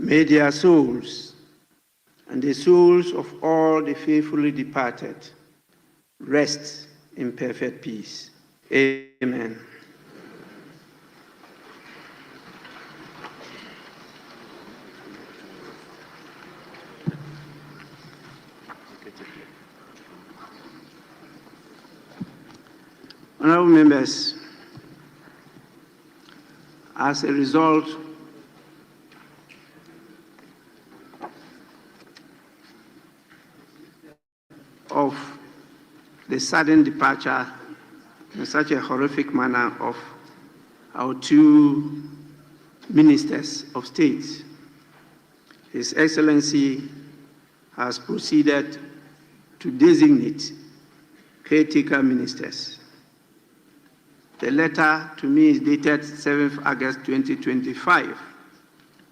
May their souls and the souls of all the faithfully departed rest in perfect peace. Amen. Honorable members, as a result of the sudden departure in such a horrific manner of our two ministers of state, His Excellency has proceeded to designate caretaker ministers. The letter to me is dated 7th August 2025,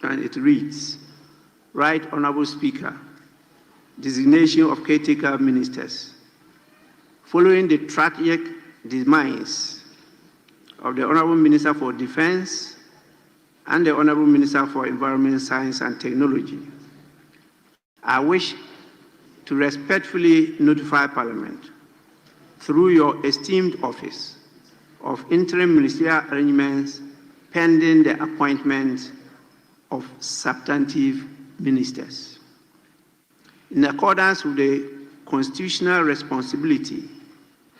and it reads, Right Honorable Speaker, designation of caretaker ministers. Following the tragic demise of the Honorable Minister for Defense and the Honorable Minister for Environment, Science and Technology, I wish to respectfully notify Parliament through your esteemed office of interim ministerial arrangements pending the appointment of substantive ministers. In accordance with the constitutional responsibility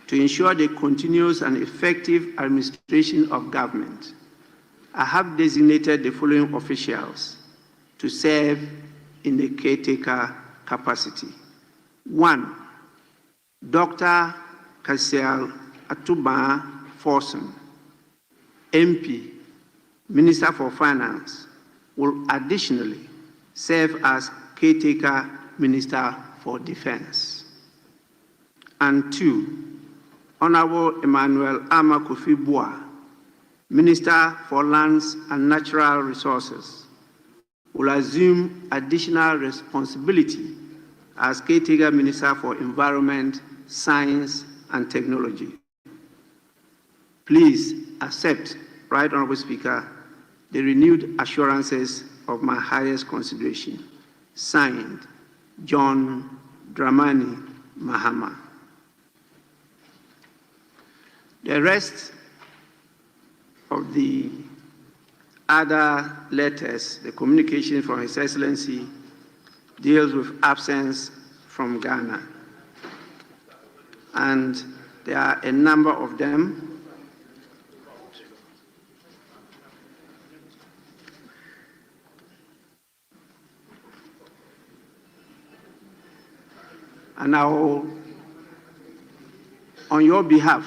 to ensure the continuous and effective administration of government, I have designated the following officials to serve in the caretaker capacity. 1. Dr. Kasiel Atuba Forson, MP, Minister for Finance, will additionally serve as caretaker Minister for Defense. And 2, Honorable Emmanuel Ama Kofi Boa, Minister for Lands and Natural Resources, will assume additional responsibility as caretaker Minister for Environment, Science and Technology. Please accept, Right Honorable Speaker, the renewed assurances of my highest consideration. Signed, John Dramani Mahama. The rest of the other letters, the communication from His Excellency, deals with absence from Ghana. And there are a number of them. And I will, on your behalf,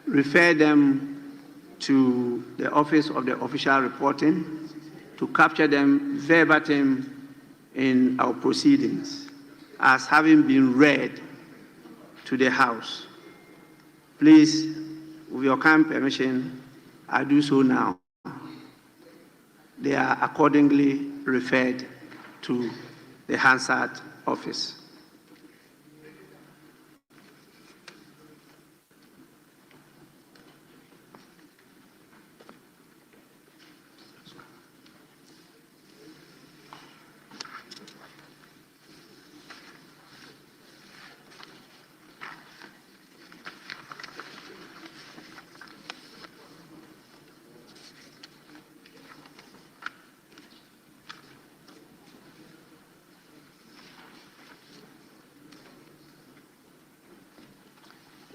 refer them to the Office of the Official Reporting to capture them verbatim in our proceedings as having been read to the House. Please, with your kind permission, I do so now. They are accordingly referred to the Hansard Office.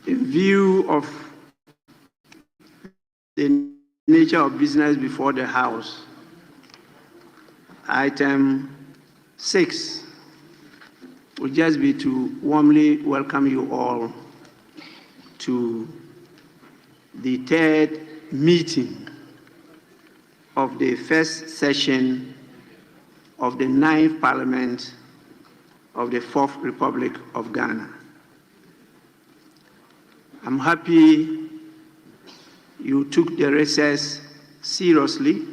In view of the nature of business before the House, item 6 would just be to warmly welcome you all to the third meeting of the first session of the 9th Parliament of the 4th Republic of Ghana. I'm happy you took the recess seriously,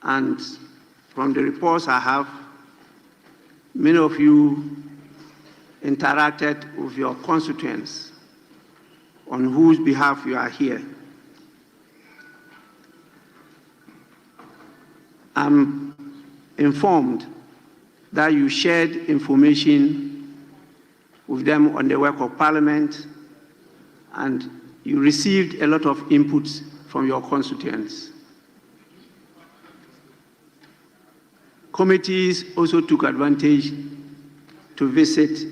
and from the reports I have, many of you interacted with your constituents on whose behalf you are here. I'm informed that you shared information with them on the work of Parliament, and you received a lot of inputs from your constituents. Committees also took advantage to visit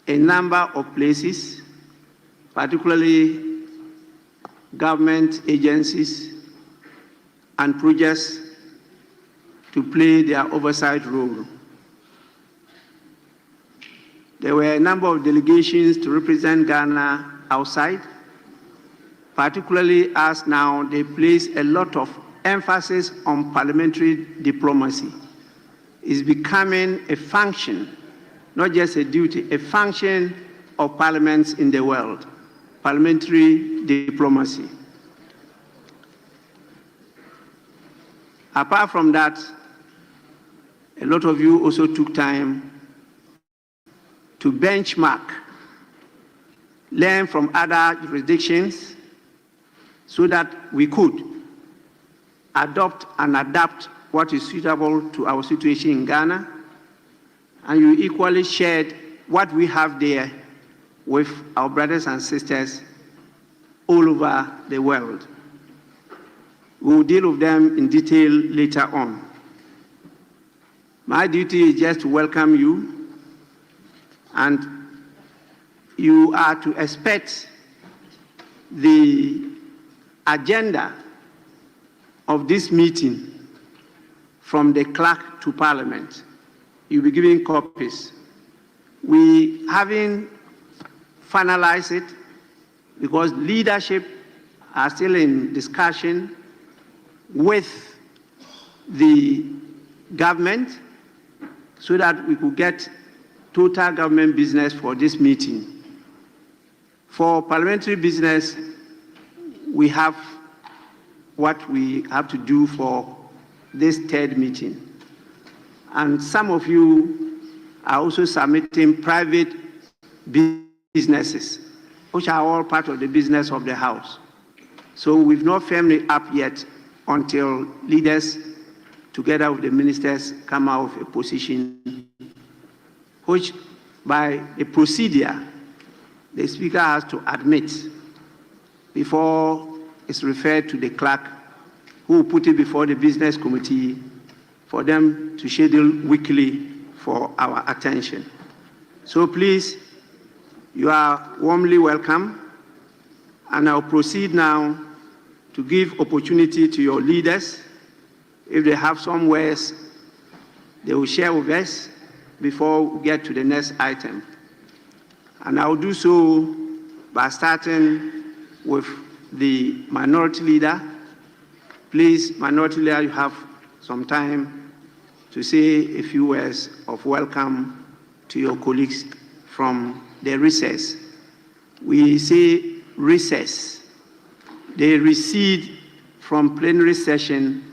a number of places, particularly government agencies and projects, to play their oversight role. There were a number of delegations to represent Ghana outside, particularly as now they place a lot of emphasis on parliamentary diplomacy. It's becoming a function, not just a duty, a function of parliaments in the world, parliamentary diplomacy. Apart from that, a lot of you also took time to benchmark, learn from other jurisdictions so that we could adopt and adapt what is suitable to our situation in Ghana. And you equally shared what we have there with our brothers and sisters all over the world. We will deal with them in detail later on. My duty is just to welcome you, and you are to expect the agenda of this meeting from the clerk to Parliament. You'll be given copies. We haven't finalized it because leadership are still in discussion with the government so that we could get total government business for this meeting. For parliamentary business, we have what we have to do for this third meeting. And some of you are also submitting private businesses, which are all part of the business of the House. So we've not firmed it up yet until leaders, together with the ministers, come out with a position, which by a procedure, the Speaker has to admit before it's referred to the clerk, who will put it before the business committee for them to schedule weekly for our attention. So please, you are warmly welcome, and I'll proceed now to give opportunity to your leaders. If they have some words, they will share with us before we get to the next item. And I'll do so by starting with the minority leader. Please, minority leader, you have some time to say a few words of welcome to your colleagues from the recess. We say recess. They recede from plenary session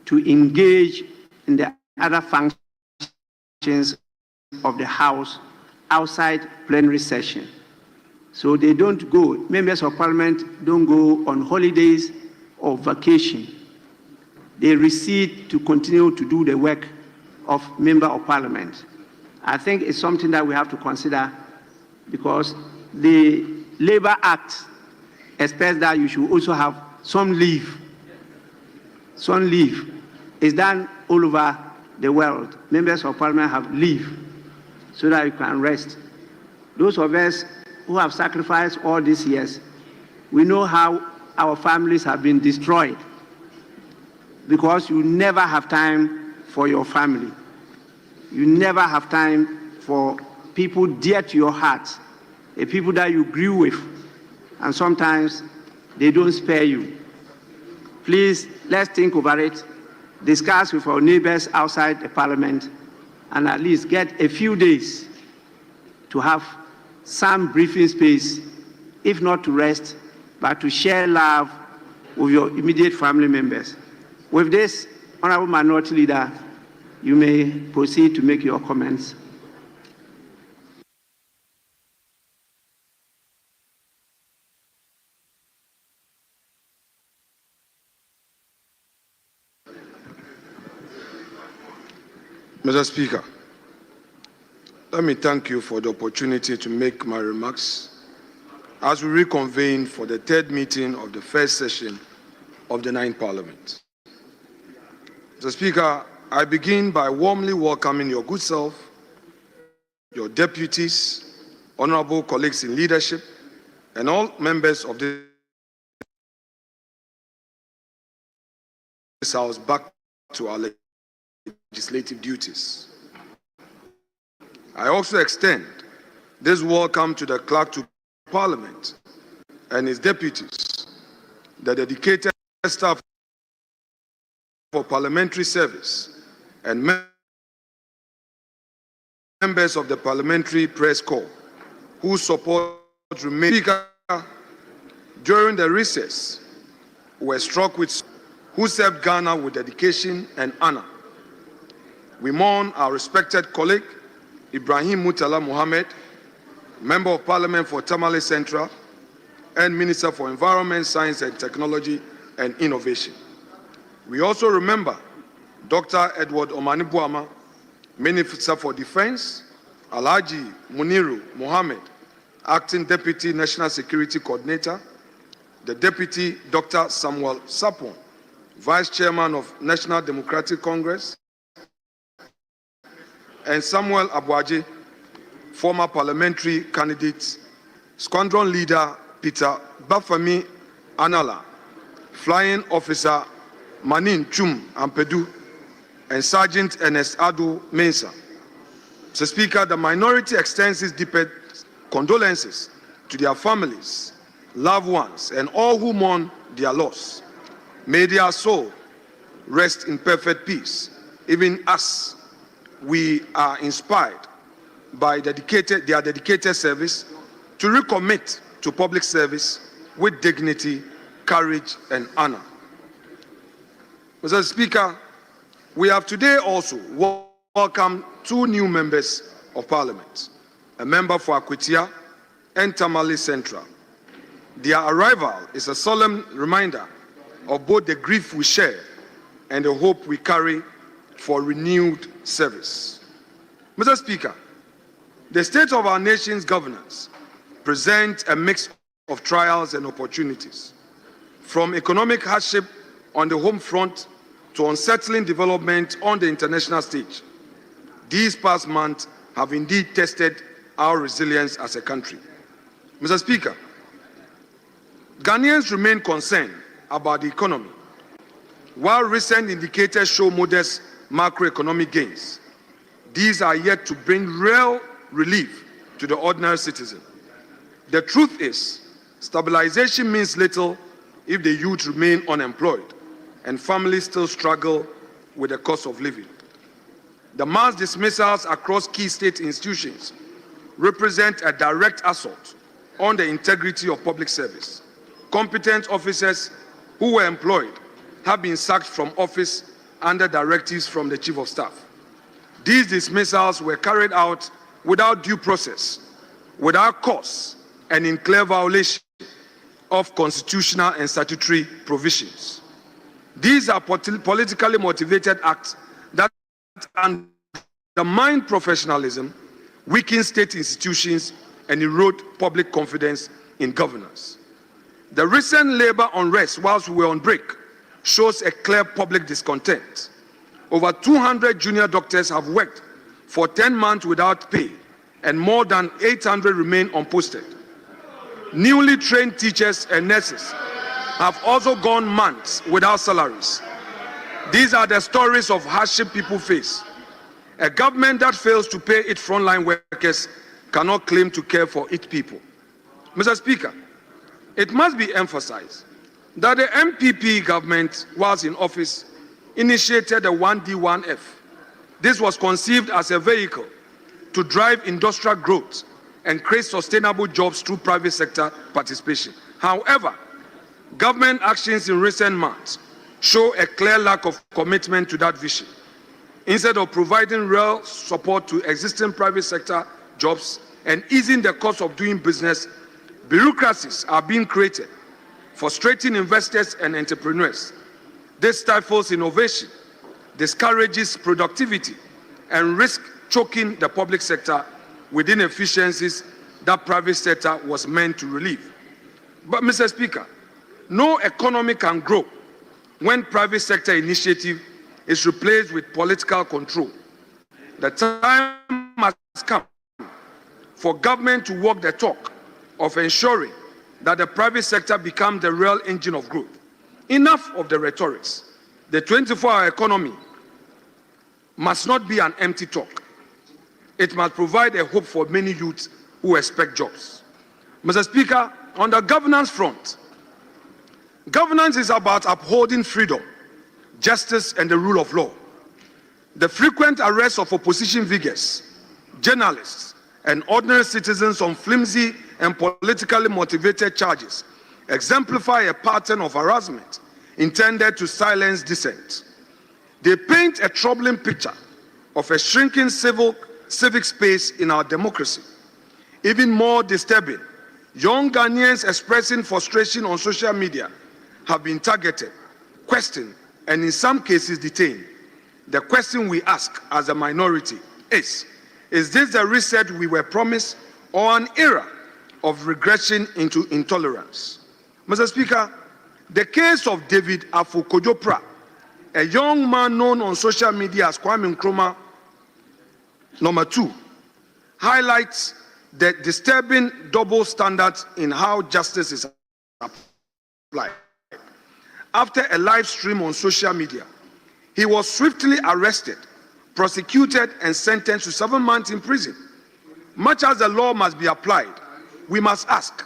to engage in the other functions of the House outside plenary session. So they don't go, members of Parliament don't go on holidays or vacation. They recede to continue to do the work of member of Parliament. I think it's something that we have to consider, because the Labour Act expects that you should also have some leave. Some leave is done all over the world. Members of Parliament have leave so that you can rest. Those of us who have sacrificed all these years, we know how our families have been destroyed because you never have time for your family. You never have time for people dear to your heart, the people that you grew with, and sometimes they don't spare you. Please, let's think about it, discuss with our neighbors outside the Parliament, and at least get a few days to have some breathing space, if not to rest, but to share love with your immediate family members. With this, Honorable Minority Leader, you may proceed to make your comments. Mr. Speaker, let me thank you for the opportunity to make my remarks as we reconvene for the third meeting of the first session of the 9th Parliament. Mr. Speaker, I begin by warmly welcoming your good self, your deputies, honorable colleagues in leadership, and all members of this House back to our legislative duties. I also extend this welcome to the Clerk to Parliament and his deputies, the dedicated staff for parliamentary service, and members of the Parliamentary Press Corps whose support remains. During the recess, were struck with who served Ghana with dedication and honor. We mourn our respected colleague, Ibrahim Murtala Mohammed, Member of Parliament for Tamale Central and Minister for Environment, Science and Technology and Innovation. We also remember Dr. Edward Omani Buama, Minister for Defense, Alhaji Muniru Mohammed, Acting Deputy National Security Coordinator, the Deputy Dr. Samuel Sapon, Vice Chairman of National Democratic Congress, and Samuel Abuaje, former parliamentary candidate, Squadron Leader Peter Bafemi Anala, Flying Officer Manin Chum Ampedu, and Sergeant Ernest Adu Mensah. Mr. Speaker, the minority extends its deepest condolences to their families, loved ones, and all who mourn their loss. May their soul rest in perfect peace. Even us, we are inspired by their dedicated service to recommit to public service with dignity, courage, and honor. Mr. Speaker, we have today also welcomed two new members of Parliament, a member for Akwitia and Tamale Central. Their arrival is a solemn reminder of both the grief we share and the hope we carry for renewed service. Mr. Speaker, the state of our nation's governance presents a mix of trials and opportunities, from economic hardship on the home front to unsettling development on the international stage. These past months have indeed tested our resilience as a country. Mr. Speaker, Ghanaians remain concerned about the economy. While recent indicators show modest macroeconomic gains, these are yet to bring real relief to the ordinary citizen. The truth is, stabilization means little if the youth remain unemployed and families still struggle with the cost of living. The mass dismissals across key state institutions represent a direct assault on the integrity of public service. Competent officers who were employed have been sacked from office under directives from the Chief of Staff. These dismissals were carried out without due process, without cause, and in clear violation of constitutional and statutory provisions. These are politically motivated acts that undermine professionalism, weaken state institutions, and erode public confidence in governance. The recent labor unrest whilst we were on break shows a clear public discontent. Over 200 junior doctors have worked for 10 months without pay, and more than 800 remain unposted. Newly trained teachers and nurses have also gone months without salaries. These are the stories of hardship people face. A government that fails to pay its frontline workers cannot claim to care for its people. Mr. Speaker, it must be emphasized that the MPP government, whilst in office, initiated the 1D1F. This was conceived as a vehicle to drive industrial growth and create sustainable jobs through private sector participation. However, government actions in recent months show a clear lack of commitment to that vision. Instead of providing real support to existing private sector jobs and easing the cost of doing business, bureaucracies are being created, frustrating investors and entrepreneurs. This stifles innovation, discourages productivity, and risk choking the public sector with inefficiencies that private sector was meant to relieve. But, Mr. Speaker, no economy can grow when private sector initiative is replaced with political control. The time has come for government to walk the talk of ensuring that the private sector becomes the real engine of growth. Enough of the rhetorics. The 24-hour economy must not be an empty talk. It must provide a hope for many youths who expect jobs. Mr. Speaker, on the governance front, governance is about upholding freedom, justice, and the rule of law. The frequent arrests of opposition figures, journalists, and ordinary citizens on flimsy and politically motivated charges exemplify a pattern of harassment intended to silence dissent. They paint a troubling picture of a shrinking civic space in our democracy. Even more disturbing, young Ghanaians expressing frustration on social media have been targeted, questioned, and in some cases detained. The question we ask as a minority is this the reset we were promised or an era of regression into intolerance? Mr. Speaker, the case of David Afo-Kojo-Praa, a young man known on social media as Kwame Nkrumah #2, highlights the disturbing double standards in how justice is applied. After a live stream on social media, he was swiftly arrested, prosecuted, and sentenced to 7 months in prison. Much as the law must be applied, we must ask,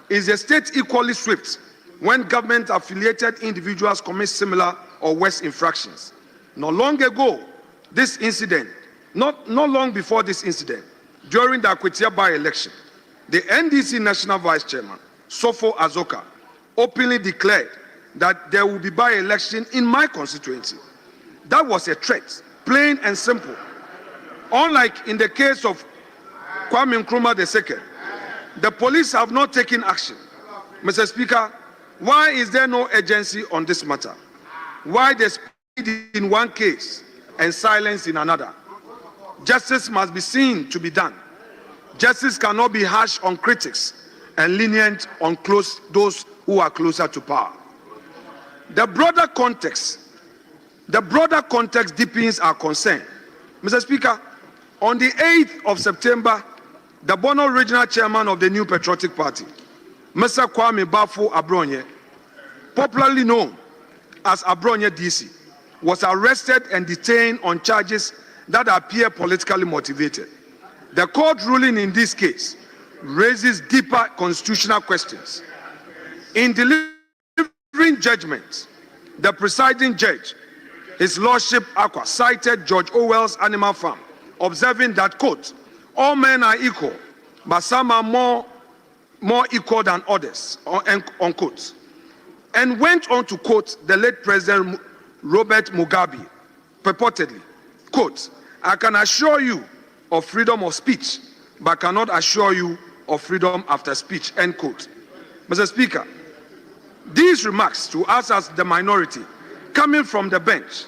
is the state equally swift when government-affiliated individuals commit similar or worse infractions? Not long before this incident, during the Akwatia by-election, the NDC National Vice Chairman, Sofo Azoka, openly declared that there will be by-election in my constituency. That was a threat, plain and simple. Unlike in the case of Kwame Nkrumah II, the police have not taken action. Mr. Speaker, why is there no urgency on this matter? Why the speed in one case and silence in another? Justice must be seen to be done. Justice cannot be harsh on critics and lenient on those who are closer to power. The broader context deepens our concern. Mr. Speaker, on the 8th of September, the Bono Regional Chairman of the New Patriotic Party, Mr. Kwame Bafo Abronye, popularly known as Abronye DC, was arrested and detained on charges that appear politically motivated. The court ruling in this case raises deeper constitutional questions. In delivering judgment, the presiding judge, His Lordship Akwa, cited George Orwell's Animal Farm, observing that, quote, all men are equal, but some are more equal than others, unquote, and went on to quote the late President Robert Mugabe, purportedly, quote, I can assure you of freedom of speech, but cannot assure you of freedom after speech, end quote. Mr. Speaker, these remarks to us as the minority, coming from the bench,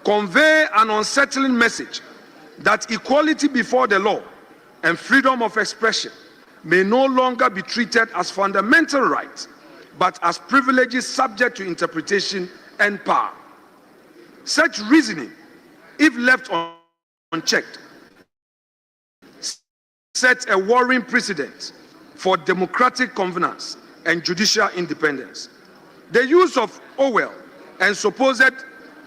convey an unsettling message that equality before the law and freedom of expression may no longer be treated as fundamental rights, but as privileges subject to interpretation and power. Such reasoning, if left unchecked, sets a worrying precedent for democratic governance and judicial independence. The use of Orwell and supposed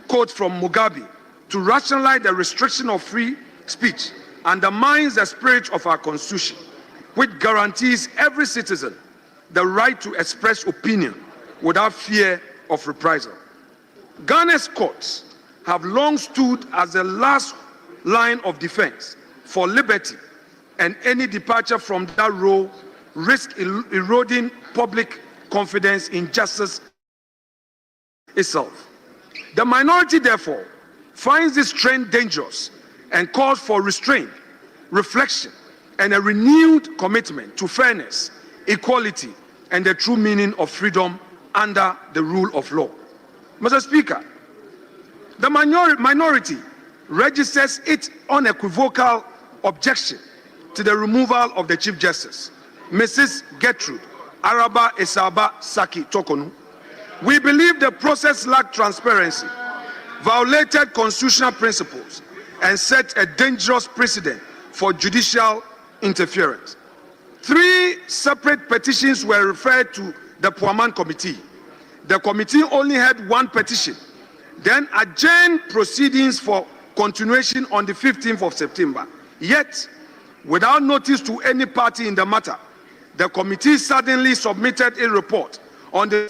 quotes from Mugabe to rationalize the restriction of free speech undermines the spirit of our Constitution, which guarantees every citizen the right to express opinion without fear of reprisal. Ghana's courts have long stood as the last line of defense for liberty, and any departure from that role risks eroding public confidence in justice itself. The minority, therefore, finds this trend dangerous and calls for restraint, reflection, and a renewed commitment to fairness, equality, and the true meaning of freedom under the rule of law. Mr. Speaker, the minority registers its unequivocal objection to the removal of the Chief Justice, Mrs. Gertrude Araba Esaba Saki Tokonu. We believe the process lacked transparency, violated constitutional principles, and set a dangerous precedent for judicial interference. 3 separate petitions were referred to the Poaman Committee. The committee only had 1 petition, then adjourned proceedings for continuation on the 15th of September. Yet, without notice to any party in the matter, the committee suddenly submitted a report on the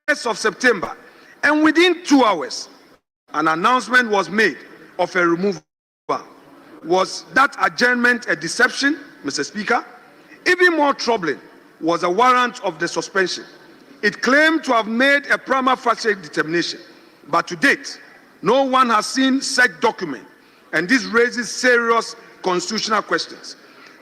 1st of September, and within 2 hours, an announcement was made of a removal. Was that adjournment a deception, Mr. Speaker? Even more troubling was a warrant of the suspension. It claimed to have made a prima facie determination, but to date, no one has seen such document, and this raises serious constitutional questions.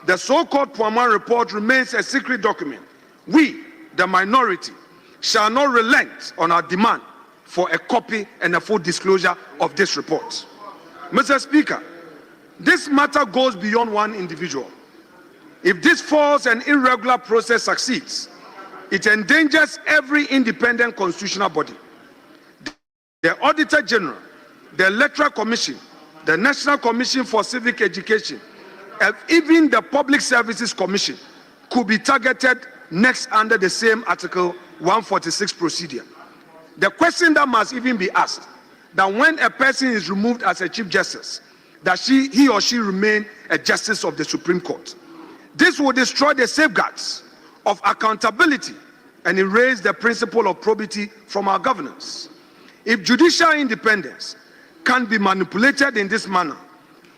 The so-called Poaman report remains a secret document. We, the minority, shall not relent on our demand for a copy and a full disclosure of this report. Mr. Speaker, this matter goes beyond one individual. If this false and irregular process succeeds, it endangers every independent constitutional body. The Auditor General, the Electoral Commission, the National Commission for Civic Education, and even the Public Services Commission could be targeted next under the same Article 146 procedure. The question that must even be asked, that when a person is removed as a Chief Justice, does he or she remain a Justice of the Supreme Court? This will destroy the safeguards of accountability and erase the principle of probity from our governance. If judicial independence can be manipulated in this manner,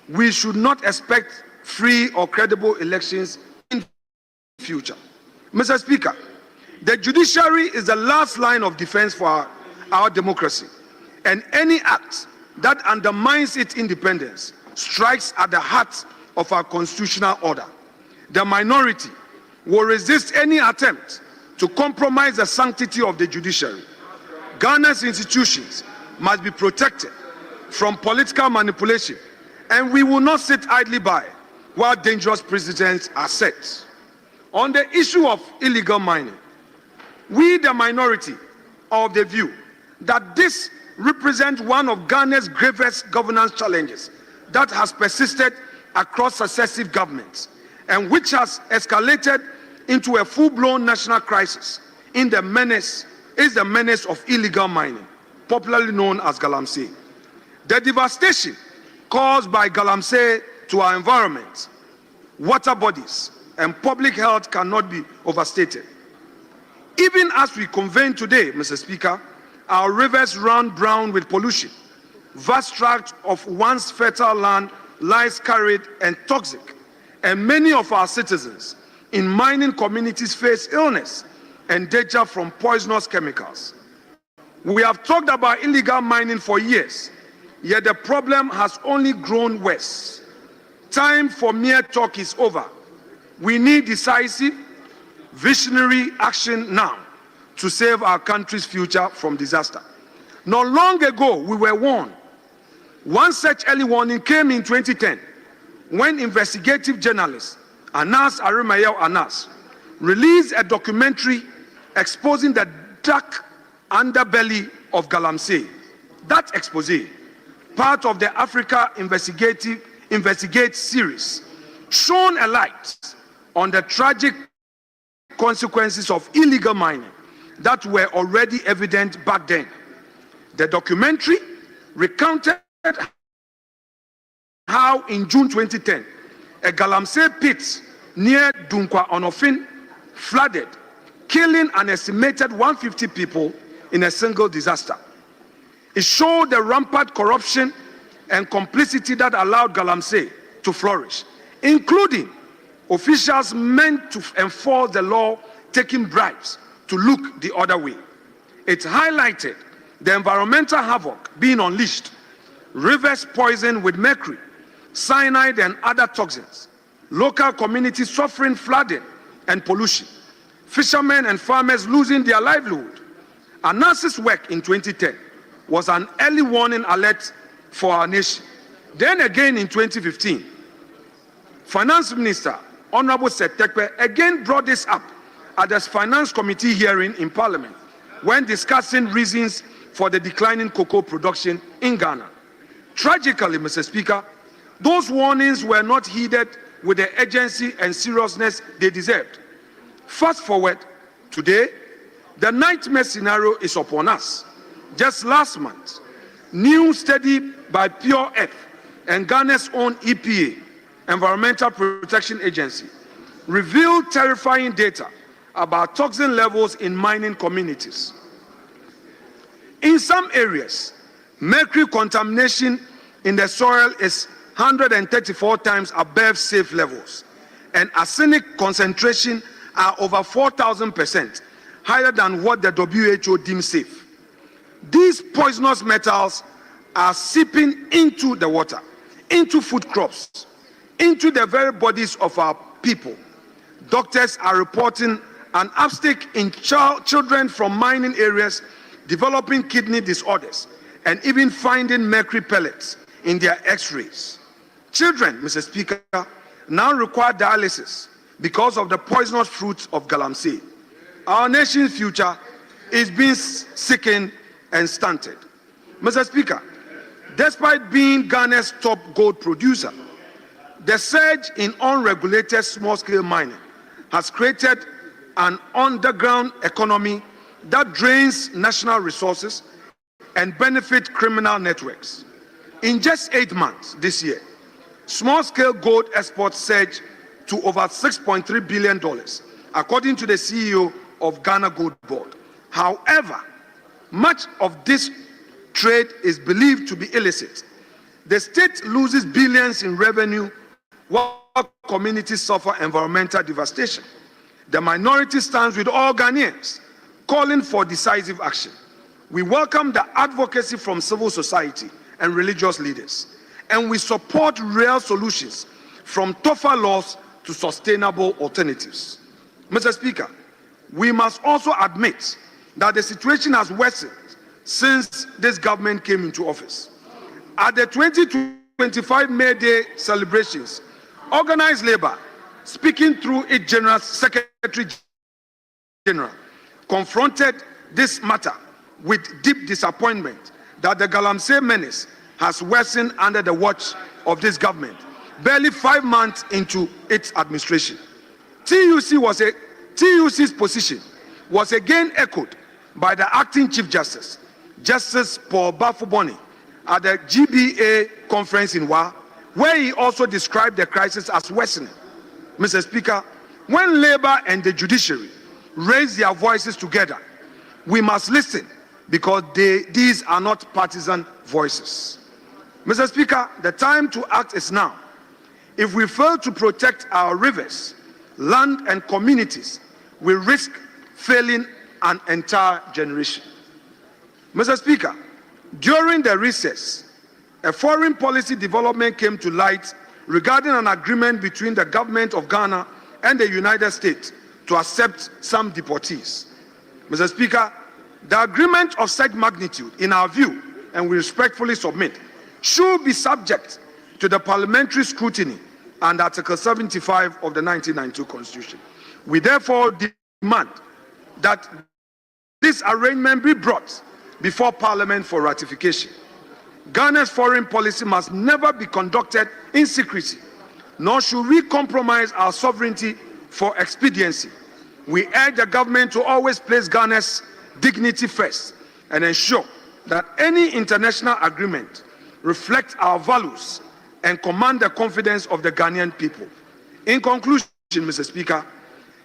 we should not expect free or credible elections in the future. Mr. Speaker, the judiciary is the last line of defense for our democracy, and any act that undermines its independence strikes at the heart of our constitutional order. The minority will resist any attempt to compromise the sanctity of the judiciary. Ghana's institutions must be protected from political manipulation, and we will not sit idly by while dangerous precedents are set. On the issue of illegal mining, we, the minority, are of the view that this represents one of Ghana's gravest governance challenges that has persisted across successive governments and which has escalated into a full-blown national crisis is the menace of illegal mining, popularly known as Galamsey. The devastation caused by Galamsey to our environment, water bodies, and public health cannot be overstated. Even as we convene today, Mr. Speaker, our rivers run brown with pollution. Vast tracts of once fertile land lies carried and toxic, and many of our citizens in mining communities face illness and danger from poisonous chemicals. We have talked about illegal mining for years, yet the problem has only grown worse. Time for mere talk is over. We need decisive, visionary action now to save our country's future from disaster. Not long ago, we were warned. One such early warning came in 2010 when investigative journalist Anas Arimayel Anas released a documentary exposing the dark underbelly of Galamsey. That expose, part of the Africa Investigate series, shone a light on the tragic consequences of illegal mining that were already evident back then. The documentary recounted how in June 2010, a Galamsey pit near Dunkwa Onofin flooded, killing an estimated 150 people in a single disaster. It showed the rampant corruption and complicity that allowed Galamsey to flourish, including officials meant to enforce the law taking bribes to look the other way. It highlighted the environmental havoc being unleashed, rivers poisoned with mercury, cyanide and other toxins, local communities suffering flooding and pollution, fishermen and farmers losing their livelihood. Anas's work in 2010 was an early warning alert for our nation. Then again in 2015, Finance Minister Honorable Seth Terkper again brought this up at the Finance Committee hearing in Parliament when discussing reasons for the declining cocoa production in Ghana. Tragically, Mr. Speaker, those warnings were not heeded with the urgency and seriousness they deserved. Fast forward, today, the nightmare scenario is upon us. Just last month, new study by Pure Earth and Ghana's own EPA, Environmental Protection Agency, revealed terrifying data about toxin levels in mining communities. In some areas, mercury contamination in the soil is 134 times above safe levels, and arsenic concentration are over 4,000% higher than what the WHO deems safe. These poisonous metals are seeping into the water, into food crops, into the very bodies of our people. Doctors are reporting an uptick in children from mining areas developing kidney disorders and even finding mercury pellets in their x-rays. Children, Mr. Speaker, now require dialysis because of the poisonous fruits of galamsey. Our nation's future is being sickened and stunted. Mr. Speaker, despite being Ghana's top gold producer, the surge in unregulated small-scale mining has created an underground economy that drains national resources and benefits criminal networks. In just 8 months this year, small-scale gold exports surged to over $6.3 billion, according to the CEO of Ghana Gold Board. However, much of this trade is believed to be illicit. The state loses billions in revenue while communities suffer environmental devastation. The minority stands with all Ghanaians, calling for decisive action. We welcome the advocacy from civil society and religious leaders, and we support real solutions from tougher laws to sustainable alternatives. Mr. Speaker, we must also admit that the situation has worsened since this government came into office. At the 2025 May Day celebrations, organized labor, speaking through its General Secretary General, confronted this matter with deep disappointment that the galamsey menace has worsened under the watch of this government, barely 5 months into its administration. TUC's position was again echoed by the acting Chief Justice, Justice Paul Bafuboni, at the GBA conference in Wa, where he also described the crisis as worsening. Mr. Speaker, when labor and the judiciary raise their voices together, we must listen because these are not partisan voices. Mr. Speaker, the time to act is now. If we fail to protect our rivers, land and communities, we risk failing an entire generation. Mr. Speaker, during the recess, a foreign policy development came to light regarding an agreement between the government of Ghana and the United States to accept some deportees. Mr. Speaker, the agreement of such magnitude, in our view, and we respectfully submit, should be subject to the parliamentary scrutiny and Article 75 of the 1992 Constitution. We therefore demand that this arrangement be brought before Parliament for ratification. Ghana's foreign policy must never be conducted in secrecy, nor should we compromise our sovereignty for expediency. We urge the government to always place Ghana's dignity first and ensure that any international agreement reflects our values and command the confidence of the Ghanaian people. In conclusion, Mr. Speaker,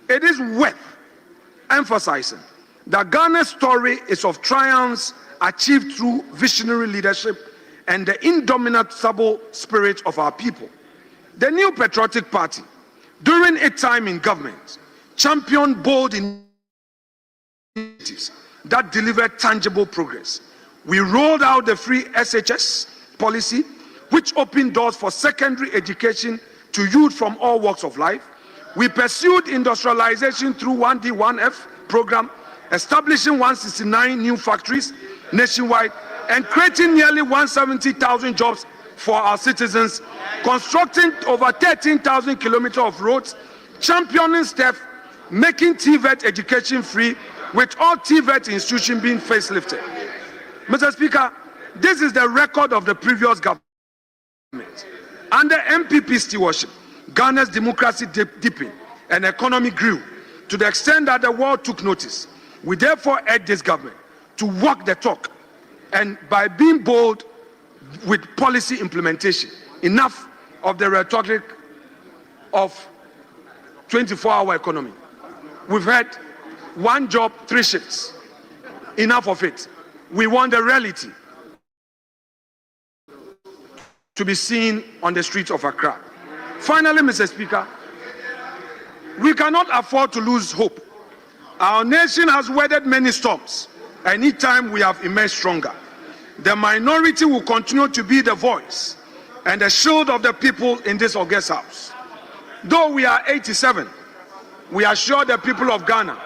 it is worth emphasizing that Ghana's story is of triumphs achieved through visionary leadership and the indomitable spirit of our people. The New Patriotic Party, during its time in government, championed bold initiatives that delivered tangible progress. We rolled out the free SHS policy, which opened doors for secondary education to youth from all walks of life. We pursued industrialization through 1D, 1F program, establishing 169 new factories nationwide and creating nearly 170,000 jobs for our citizens, constructing over 13,000 kilometers of roads, championing STEP, making TVET education free, with all TVET institutions being facelifted. Mr. Speaker, this is the record of the previous government. Under MPP stewardship, Ghana's democracy deepened and economy grew to the extent that the world took notice. We therefore urge this government to walk the talk, and by being bold with policy implementation, enough of the rhetoric of 24-hour economy. We've had one job, 3 shifts. Enough of it. We want the reality to be seen on the streets of Accra. Finally, Mr. Speaker, we cannot afford to lose hope. Our nation has weathered many storms, and each time we have emerged stronger. The minority will continue to be the voice and the shield of the people in this august house. Though we are 87, we assure the people of Ghana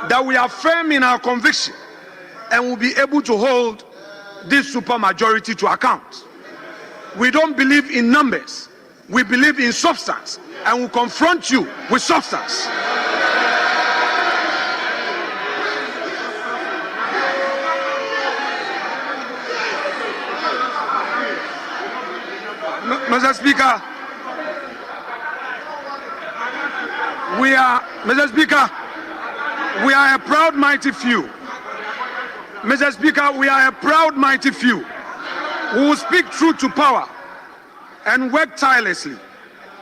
that we are firm in our conviction and will be able to hold this supermajority to account. We don't believe in numbers, we believe in substance, and will confront you with substance. Mr. Speaker, we are a proud, mighty few. Mr. Speaker, we are a proud, mighty few who will speak truth to power and work tirelessly.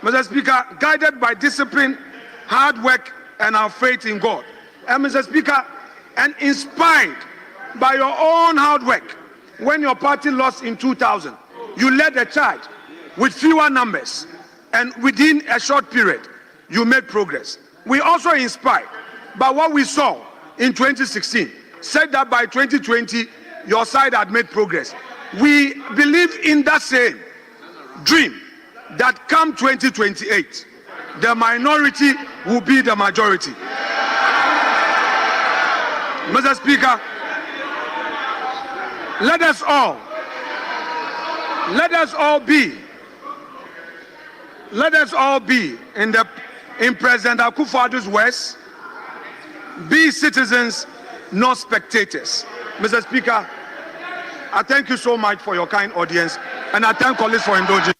Mr. Speaker, guided by discipline, hard work, and our faith in God. And Mr. Speaker, and inspired by your own hard work, when your party lost in 2000, you led the charge with fewer numbers, and within a short period, you made progress. We also inspired by what we saw in 2016, said that by 2020, your side had made progress. We believe in that same dream that come 2028, the minority will be the majority. Mr. Speaker, let us all be in President Akufo-Addo's words, be citizens, not spectators. Mr. Speaker, I thank you so much for your kind audience, and I thank colleagues for indulging.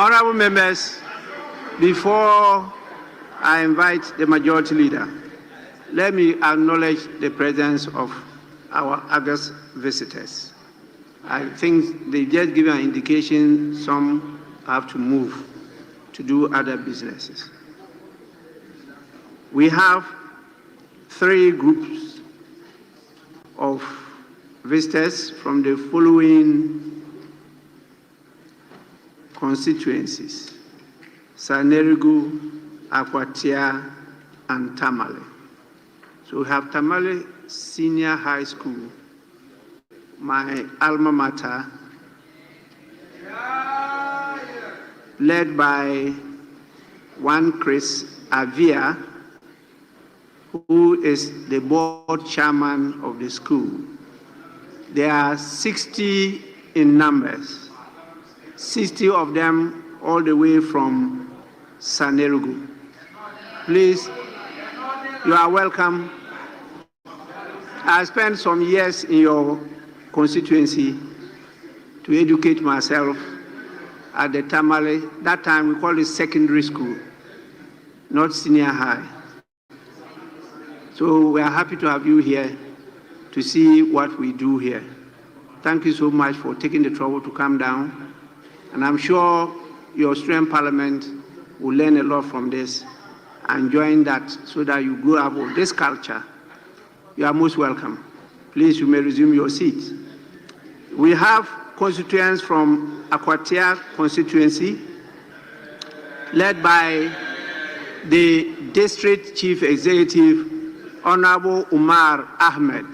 Honorable members, before I invite the majority leader, let me acknowledge the presence of our August visitors. I think they just given an indication some have to move to do other businesses. We have 3 groups of visitors from the following constituencies: Sanerigu, Akwatia, and Tamale. So we have Tamale Senior High School, my alma mater, led by one Chris Avia, who is the board chairman of the school. There are 60 in numbers. 60 of them all the way from Sanerigu. Please, you are welcome. I spent some years in your constituency to educate myself at the Tamale. That time we called it secondary school, not senior high. So we are happy to have you here to see what we do here. Thank you so much for taking the trouble to come down. And I'm sure your Australian Parliament will learn a lot from this and join that so that you grow up with this culture. You are most welcome. Please, you may resume your seat. We have constituents from Akwatia constituency, led by the District Chief Executive, Honorable Umar Ahmed.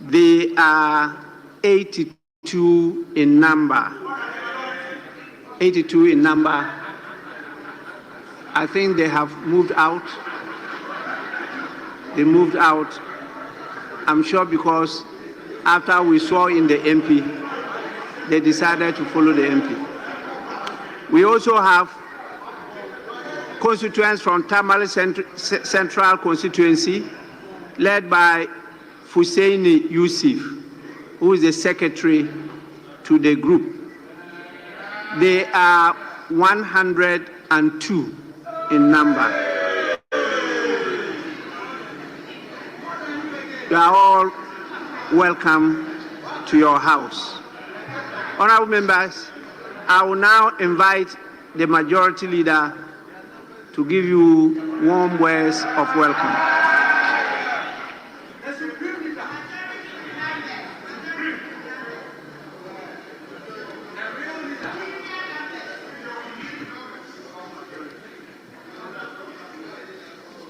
They are 82 in number. 82 in number. I think they have moved out. They moved out, I'm sure, because after we saw in the MP, they decided to follow the MP. We also have constituents from Tamale Central Constituency, led by Husseini Yusuf, who is the secretary to the group. They are 102 in number. You are all welcome to your house. Honorable members, I will now invite the Majority Leader to give you warm words of welcome.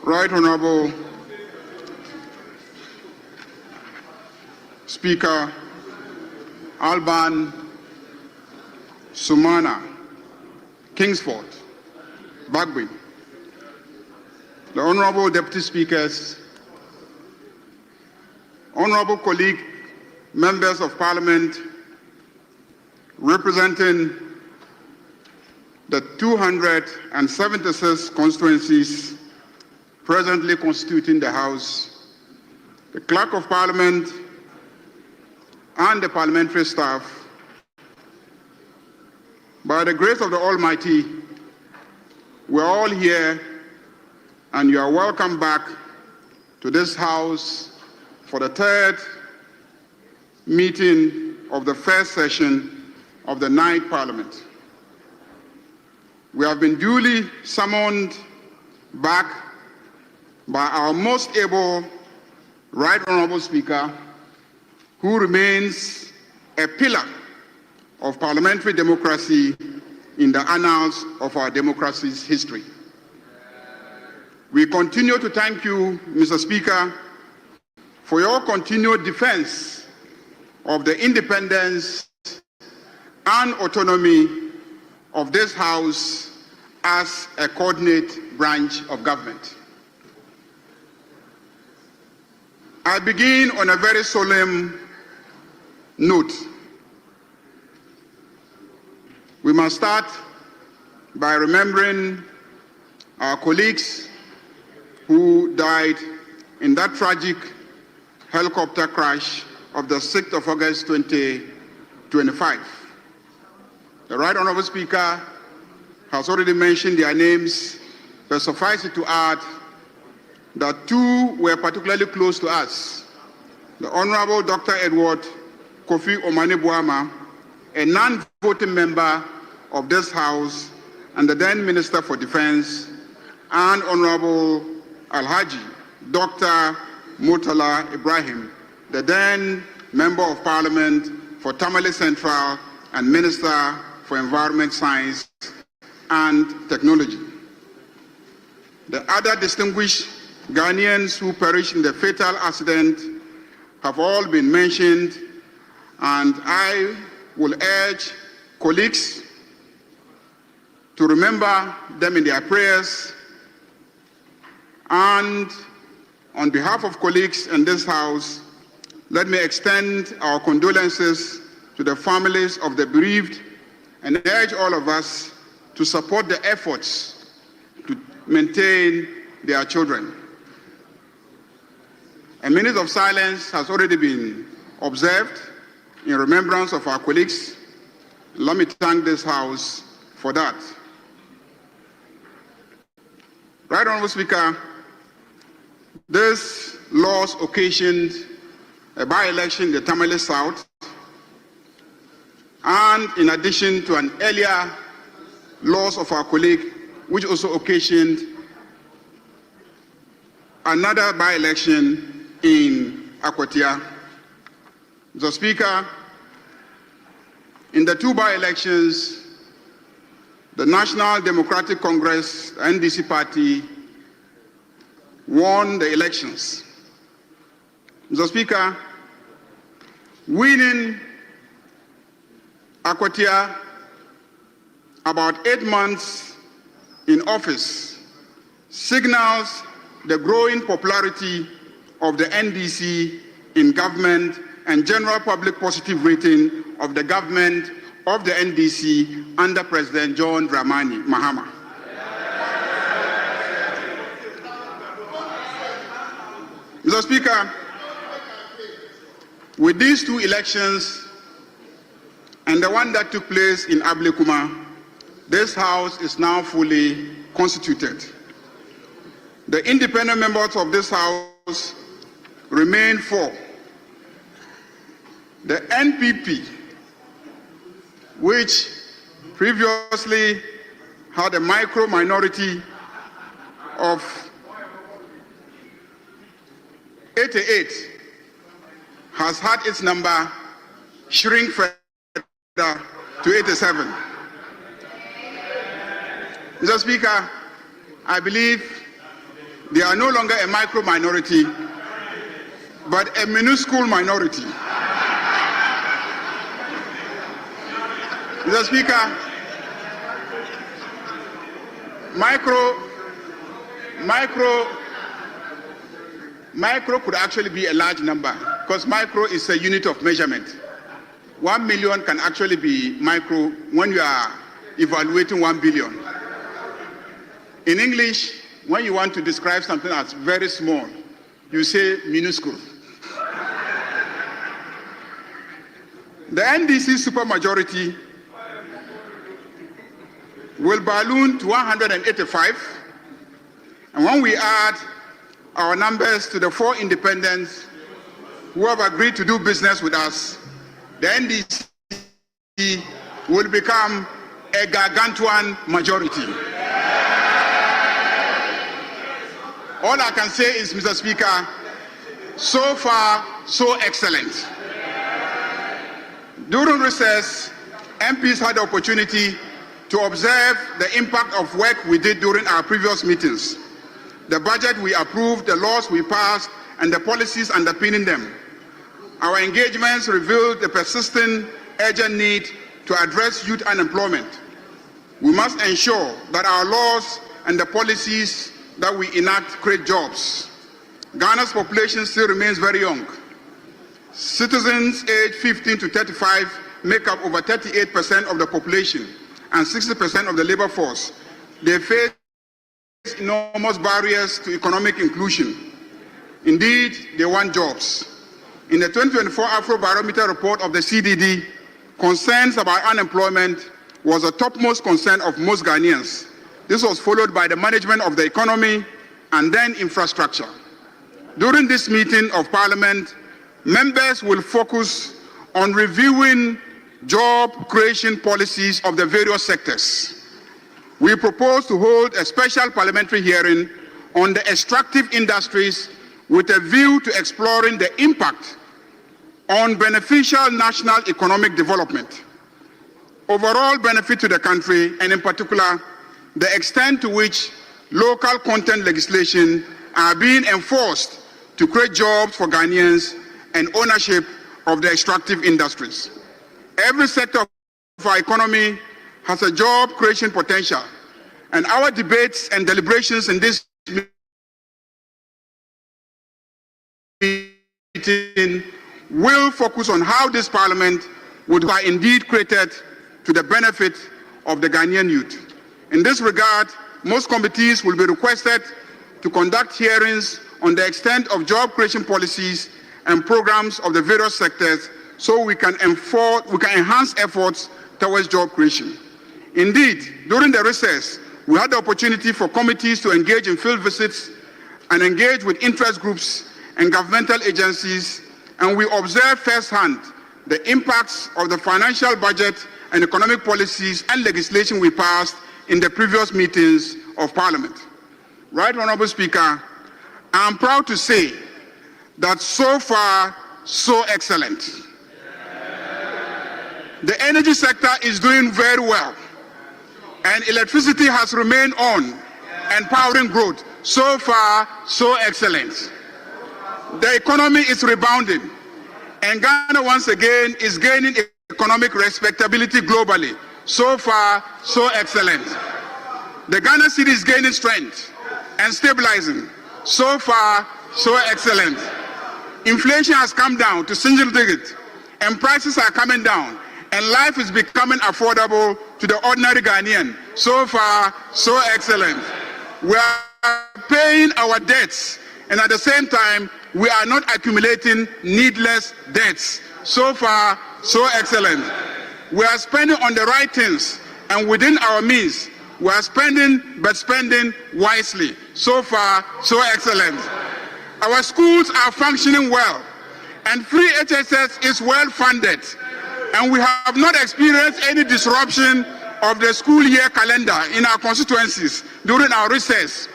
Right Honorable Speaker Alban Sumana, Kingsford, Bagby, the Honorable Deputy Speakers, Honorable colleague, members of Parliament representing the 276 constituencies presently constituting the House, the Clerk of Parliament, and the parliamentary staff. By the grace of the Almighty, we're all here, and you are welcome back to this House for the third meeting of the first session of the 9th Parliament. We have been duly summoned back by our most able Right Honorable Speaker, who remains a pillar of parliamentary democracy in the annals of our democracy's history. We continue to thank you, Mr. Speaker, for your continued defense of the independence and autonomy of this House as a coordinate branch of government. I begin on a very solemn note. We must start by remembering our colleagues who died in that tragic helicopter crash of the 6th of August 2025. The Right Honorable Speaker has already mentioned their names, but suffice it to add that two were particularly close to us. The Honorable Dr. Edward Kofi Omane Boama, a non-voting member of this House and the then Minister for Defense, and Honorable Alhaji Dr. Murtala Ibrahim, the then Member of Parliament for Tamale Central and Minister for Environment, Science and Technology. The other distinguished Ghanaians who perished in the fatal accident have all been mentioned, and I will urge colleagues to remember them in their prayers. And on behalf of colleagues in this House, let me extend our condolences to the families of the bereaved and urge all of us to support the efforts to maintain their children. A minute of silence has already been observed in remembrance of our colleagues. Let me thank this House for that. Right Honorable Speaker, this loss occasioned a by-election in the Tamale South, and in addition to an earlier loss of our colleague, which also occasioned another by-election in Akwatia. Mr. Speaker, in the two by-elections, the National Democratic Congress, the NDC party, won the elections. Mr. Speaker, winning Akwatia about 8 months in office signals the growing popularity of the NDC in government and general public positive rating of the government of the NDC under President John Dramani Mahama. Mr. Speaker, with these two elections and the one that took place in Ablekuma, this House is now fully constituted. The independent members of this House remain 4. The NPP, which previously had a micro minority of 88, has had its number shrink further to 87. Mr. Speaker, I believe they are no longer a micro minority, but a minuscule minority. Mr. Speaker, micro could actually be a large number because micro is a unit of measurement. 1 million can actually be micro when you are evaluating 1 billion. In English, when you want to describe something that's very small, you say minuscule. The NDC supermajority will balloon to 185, and when we add our numbers to the 4 independents who have agreed to do business with us, the NDC will become a gargantuan majority. All I can say is, Mr. Speaker, so far, so excellent. During recess, MPs had the opportunity to observe the impact of work we did during our previous meetings, the budget we approved, the laws we passed, and the policies underpinning them. Our engagements revealed the persistent, urgent need to address youth unemployment. We must ensure that our laws and the policies that we enact create jobs. Ghana's population still remains very young. Citizens aged 15 to 35 make up over 38% of the population and 60% of the labor force. They face enormous barriers to economic inclusion. Indeed, they want jobs. In the 2024 Afrobarometer report of the CDD, concerns about unemployment was the topmost concern of most Ghanaians. This was followed by the management of the economy and then infrastructure. During this meeting of Parliament, members will focus on reviewing job creation policies of the various sectors. We propose to hold a special parliamentary hearing on the extractive industries with a view to exploring the impact on beneficial national economic development, overall benefit to the country, and in particular, the extent to which local content legislation are being enforced to create jobs for Ghanaians and ownership of the extractive industries. Every sector of our economy has a job creation potential, and our debates and deliberations in this meeting will focus on how this parliament would be indeed created to the benefit of the Ghanaian youth. In this regard, most committees will be requested to conduct hearings on the extent of job creation policies and programs of the various sectors so we can enhance efforts towards job creation. Indeed, during the recess, we had the opportunity for committees to engage in field visits and engage with interest groups and governmental agencies, and we observed firsthand the impacts of the financial budget and economic policies and legislation we passed in the previous meetings of Parliament. Right Honourable Speaker, I am proud to say that so far, so excellent. The energy sector is doing very well. and electricity has remained on and powering growth. So far, so excellent. The economy is rebounding, and Ghana once again is gaining economic respectability globally. So far, so excellent. The Ghana cedi is gaining strength and stabilizing. So far, so excellent. Inflation has come down to single digit, and prices are coming down, and life is becoming affordable to the ordinary Ghanaian. So far, so excellent. We are paying our debts, and at the same time, we are not accumulating needless debts. So far, so excellent. We are spending on the right things, and within our means. We are spending, but spending wisely. So far, so excellent. Our schools are functioning well, and free HSS is well funded, and we have not experienced any disruption of the school year calendar in our constituencies during our recess.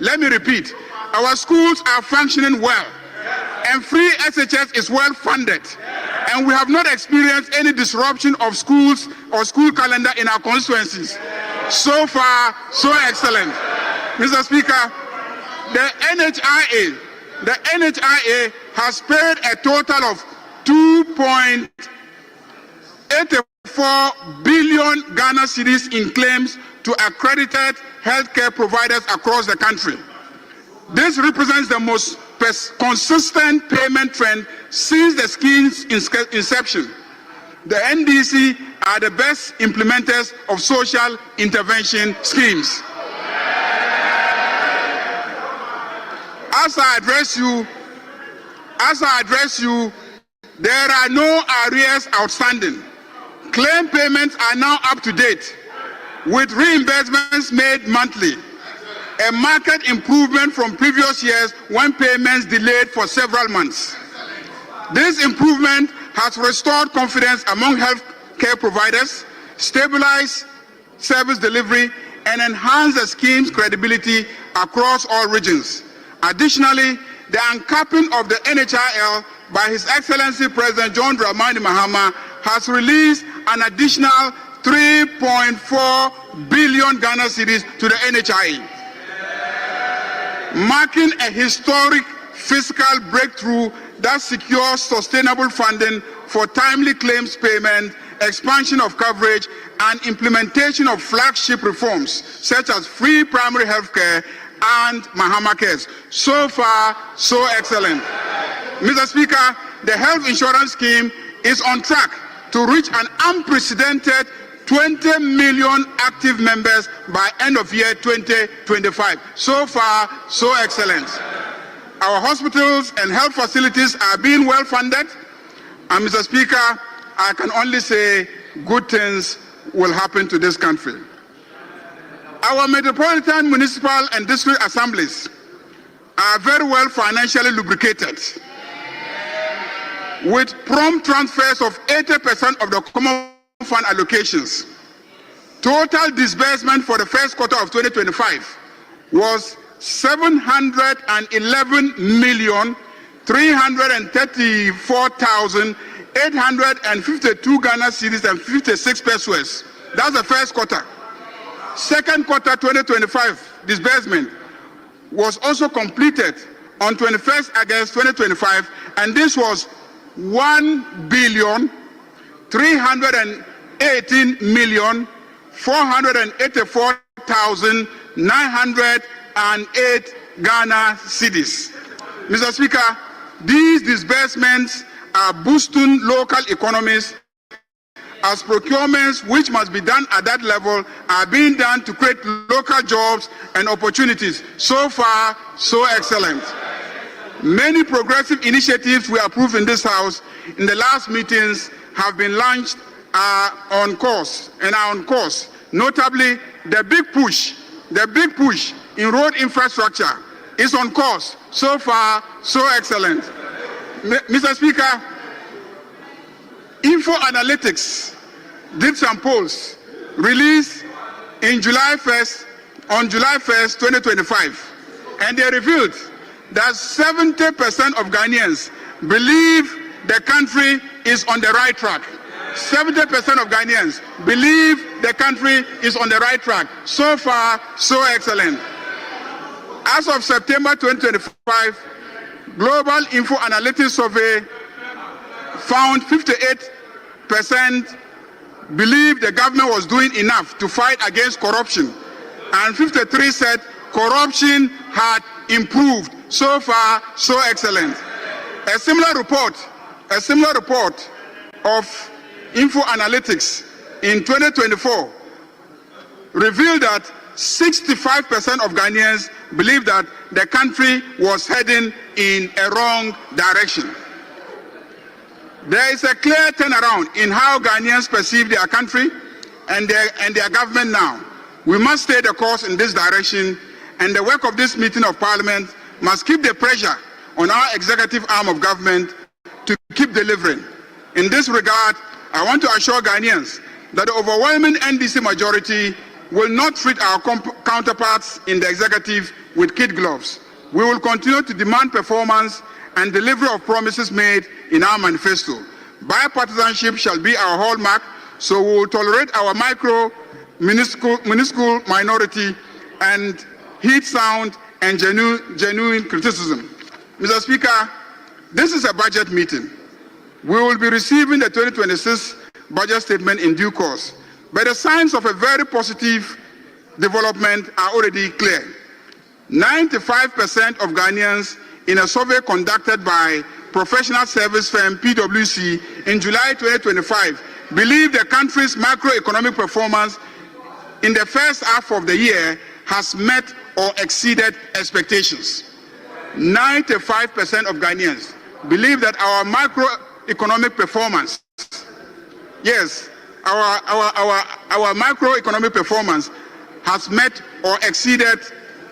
Let me repeat, our schools are functioning well, and free SHS is well funded, and we have not experienced any disruption of schools or school calendar in our constituencies. So far, so excellent. Mr. Speaker, the NHIA has paid a total of 2.84 billion Ghana cedis in claims to accredited healthcare providers across the country. This represents the most consistent payment trend since the scheme's inception. The NDC are the best implementers of social intervention schemes. As I address you, there are no arrears outstanding. Claim payments are now up to date, with reimbursements made monthly, a marked improvement from previous years when payments delayed for several months. This improvement has restored confidence among healthcare providers, stabilized service delivery, and enhanced the scheme's credibility across all regions. Additionally, the uncapping of the NHIL by His Excellency President John Dramani Mahama has released an additional 3.4 billion Ghana cedis to the NHIE, marking a historic fiscal breakthrough that secures sustainable funding for timely claims payment, expansion of coverage, and implementation of flagship reforms such as free primary health care and Mahama Cares. So far, so excellent. Mr. Speaker, the health insurance scheme is on track to reach an unprecedented 20 million active members by end of year 2025. So far, so excellent. Our hospitals and health facilities are being well funded, and Mr. Speaker, I can only say good things will happen to this country. Our metropolitan, municipal, and district assemblies are very well financially lubricated, with prompt transfers of 80% of the common fund allocations. Total disbursement for the first quarter of 2025 was 711,334,852 Ghana cedis and 56 pesos. That's the first quarter. Second quarter 2025 disbursement was also completed on 21st August 2025, and this was 1,318,484,908 Ghana cedis. Mr. Speaker, these disbursements are boosting local economies, as procurements which must be done at that level are being done to create local jobs and opportunities. So far, so excellent. Many progressive initiatives we approved in this House in the last meetings have been launched on course and are on course. Notably, the big push in road infrastructure is on course. So far, so excellent. Mr. Speaker, Info Analytics did some polls released on July 1st, 2025, and they revealed that 70% of Ghanaians believe the country is on the right track. 70% of Ghanaians believe the country is on the right track. So far, so excellent. As of September 2025, Global Info Analytics Survey found 58% believed the government was doing enough to fight against corruption, and 53% said corruption had improved. So far, so excellent. A similar report of Info Analytics in 2024 revealed that 65% of Ghanaians believe that the country was heading in a wrong direction. There is a clear turnaround in how Ghanaians perceive their country and their government now. We must stay the course in this direction, and the work of this meeting of Parliament must keep the pressure on our executive arm of government to keep delivering. In this regard, I want to assure Ghanaians that the overwhelming NDC majority will not treat our counterparts in the executive with kid gloves. We will continue to demand performance and delivery of promises made in our manifesto. Bipartisanship shall be our hallmark, so we will tolerate our minuscule minority and heed sound and genuine criticism. Mr. Speaker, this is a budget meeting. We will be receiving the 2026 budget statement in due course, but the signs of a very positive development are already clear. 95% of Ghanaians in a survey conducted by professional service firm PwC in July 2025 believe the country's macroeconomic performance in the first half of the year has met or exceeded expectations. 95% of Ghanaians believe that our macroeconomic performance, yes, our macroeconomic performance has met or exceeded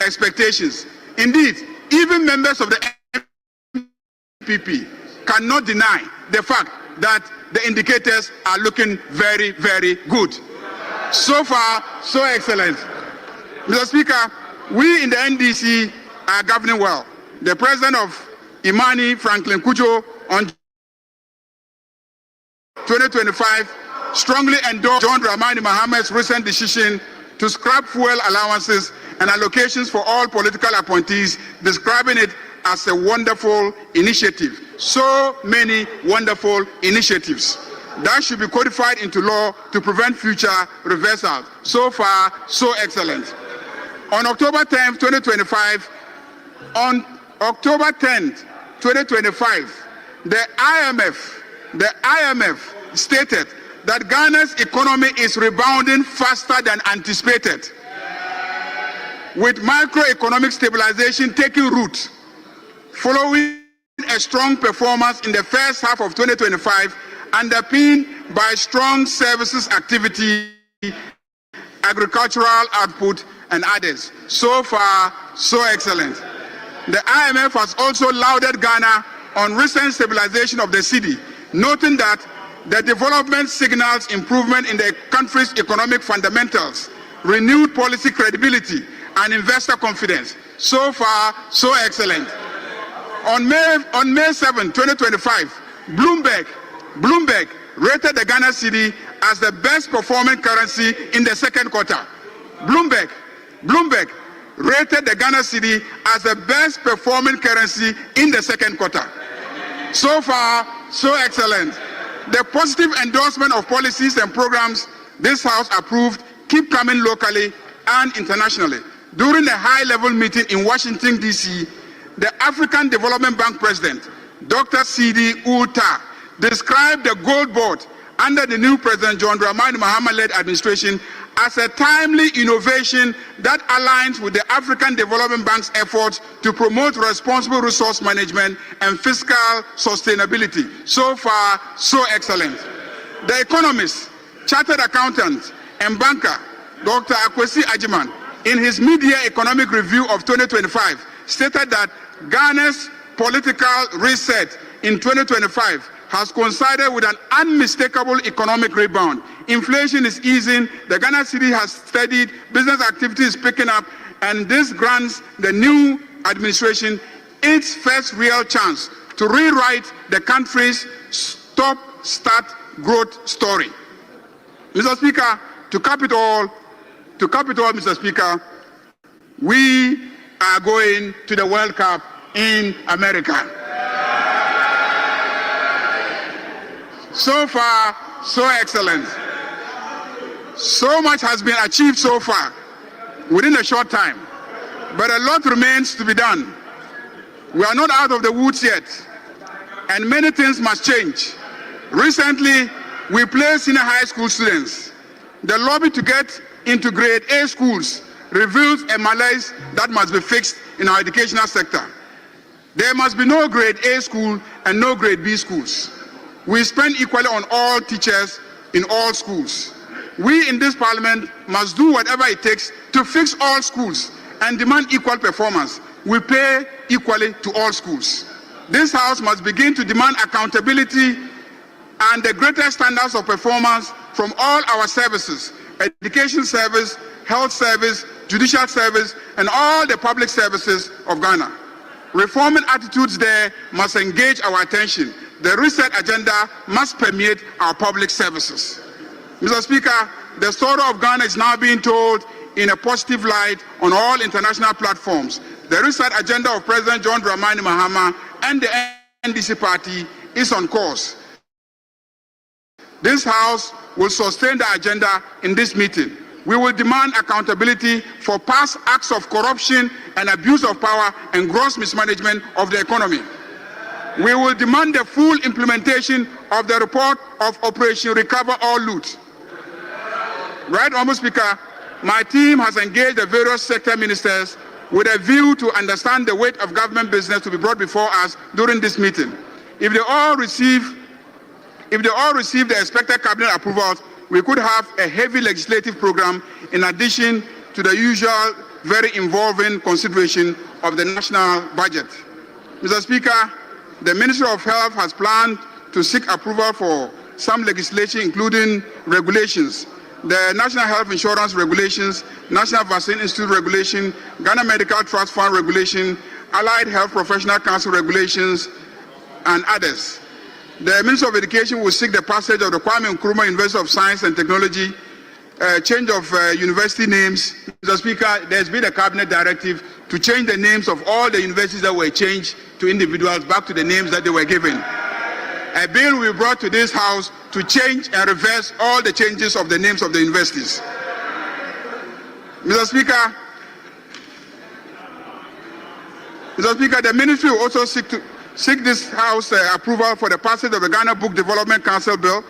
expectations. Indeed, even members of the NPP cannot deny the fact that the indicators are looking very, very good. So far, so excellent. Mr. Speaker, we in the NDC are governing well. The president of Imani, Franklin Kujo, on 2025 strongly endorsed John Dramani Mohammed's recent decision to scrap fuel allowances and allocations for all political appointees, describing it as a wonderful initiative. So many wonderful initiatives that should be codified into law to prevent future reversals. So far, so excellent. On October 10th, 2025, the IMF stated that Ghana's economy is rebounding faster than anticipated, with macroeconomic stabilization taking root following a strong performance in the first half of 2025, underpinned by strong services activity, agricultural output, and others. So far, so excellent. The IMF has also lauded Ghana on recent stabilization of the cedi, noting that the development signals improvement in the country's economic fundamentals, renewed policy credibility, and investor confidence. So far, so excellent. On May 7, 2025, Bloomberg rated the Ghana cedi as the best performing currency in the second quarter. Bloomberg rated the Ghana cedi as the best performing currency in the second quarter. So far, so excellent. The positive endorsement of policies and programs this House approved keep coming locally and internationally. During a high-level meeting in Washington, D.C., the African Development Bank President, Dr. Sidi Ould-Tah, described the Gold Board under the new President John Dramani Mohammed-led administration as a timely innovation that aligns with the African Development Bank's efforts to promote responsible resource management and fiscal sustainability. So far, so excellent. The economist, chartered accountant, and banker, Dr. Akwesi Ajiman, in his mid-year economic review of 2025, stated that Ghana's political reset in 2025 has coincided with an unmistakable economic rebound. Inflation is easing, the Ghana cedi has steadied, business activity is picking up, and this grants the new administration its first real chance to rewrite the country's stop-start growth story. Mr. Speaker, to cap it all, Mr. Speaker, we are going to the World Cup in America. So far, so excellent. So much has been achieved so far within a short time, but a lot remains to be done. We are not out of the woods yet, and many things must change. Recently, we placed senior high school students. The lobby to get into grade A schools reveals a malaise that must be fixed in our educational sector. There must be no grade A school and no grade B schools. We spend equally on all teachers in all schools. We in this parliament must do whatever it takes to fix all schools and demand equal performance. We pay equally to all schools. This House must begin to demand accountability and the greatest standards of performance from all our services: education service, health service, judicial service, and all the public services of Ghana. Reforming attitudes there must engage our attention. The reset agenda must permeate our public services. Mr. Speaker, the story of Ghana is now being told in a positive light on all international platforms. The reset agenda of President John Dramani Mahama and the NDC party is on course. This House will sustain the agenda in this meeting. We will demand accountability for past acts of corruption and abuse of power and gross mismanagement of the economy. We will demand the full implementation of the report of Operation Recover or Loot. Right, Honourable Speaker, my team has engaged the various sector ministers with a view to understand the weight of government business to be brought before us during this meeting. If they all receive the expected cabinet approvals, we could have a heavy legislative program in addition to the usual very involving consideration of the national budget. Mr. Speaker, the Ministry of Health has planned to seek approval for some legislation, including regulations: the National Health Insurance Regulations, National Vaccine Institute Regulation, Ghana Medical Trust Fund Regulation, Allied Health Professional Council Regulations, and others. The Minister of Education will seek the passage of the Kwame Nkrumah University of Science and Technology, change of university names. Mr. Speaker, there's been a cabinet directive to change the names of all the universities that were changed to individuals back to the names that they were given. A bill will be brought to this House to change and reverse all the changes of the names of the universities. Mr. Speaker, the ministry will also seek this House approval for the passage of the Ghana Book Development Council Bill,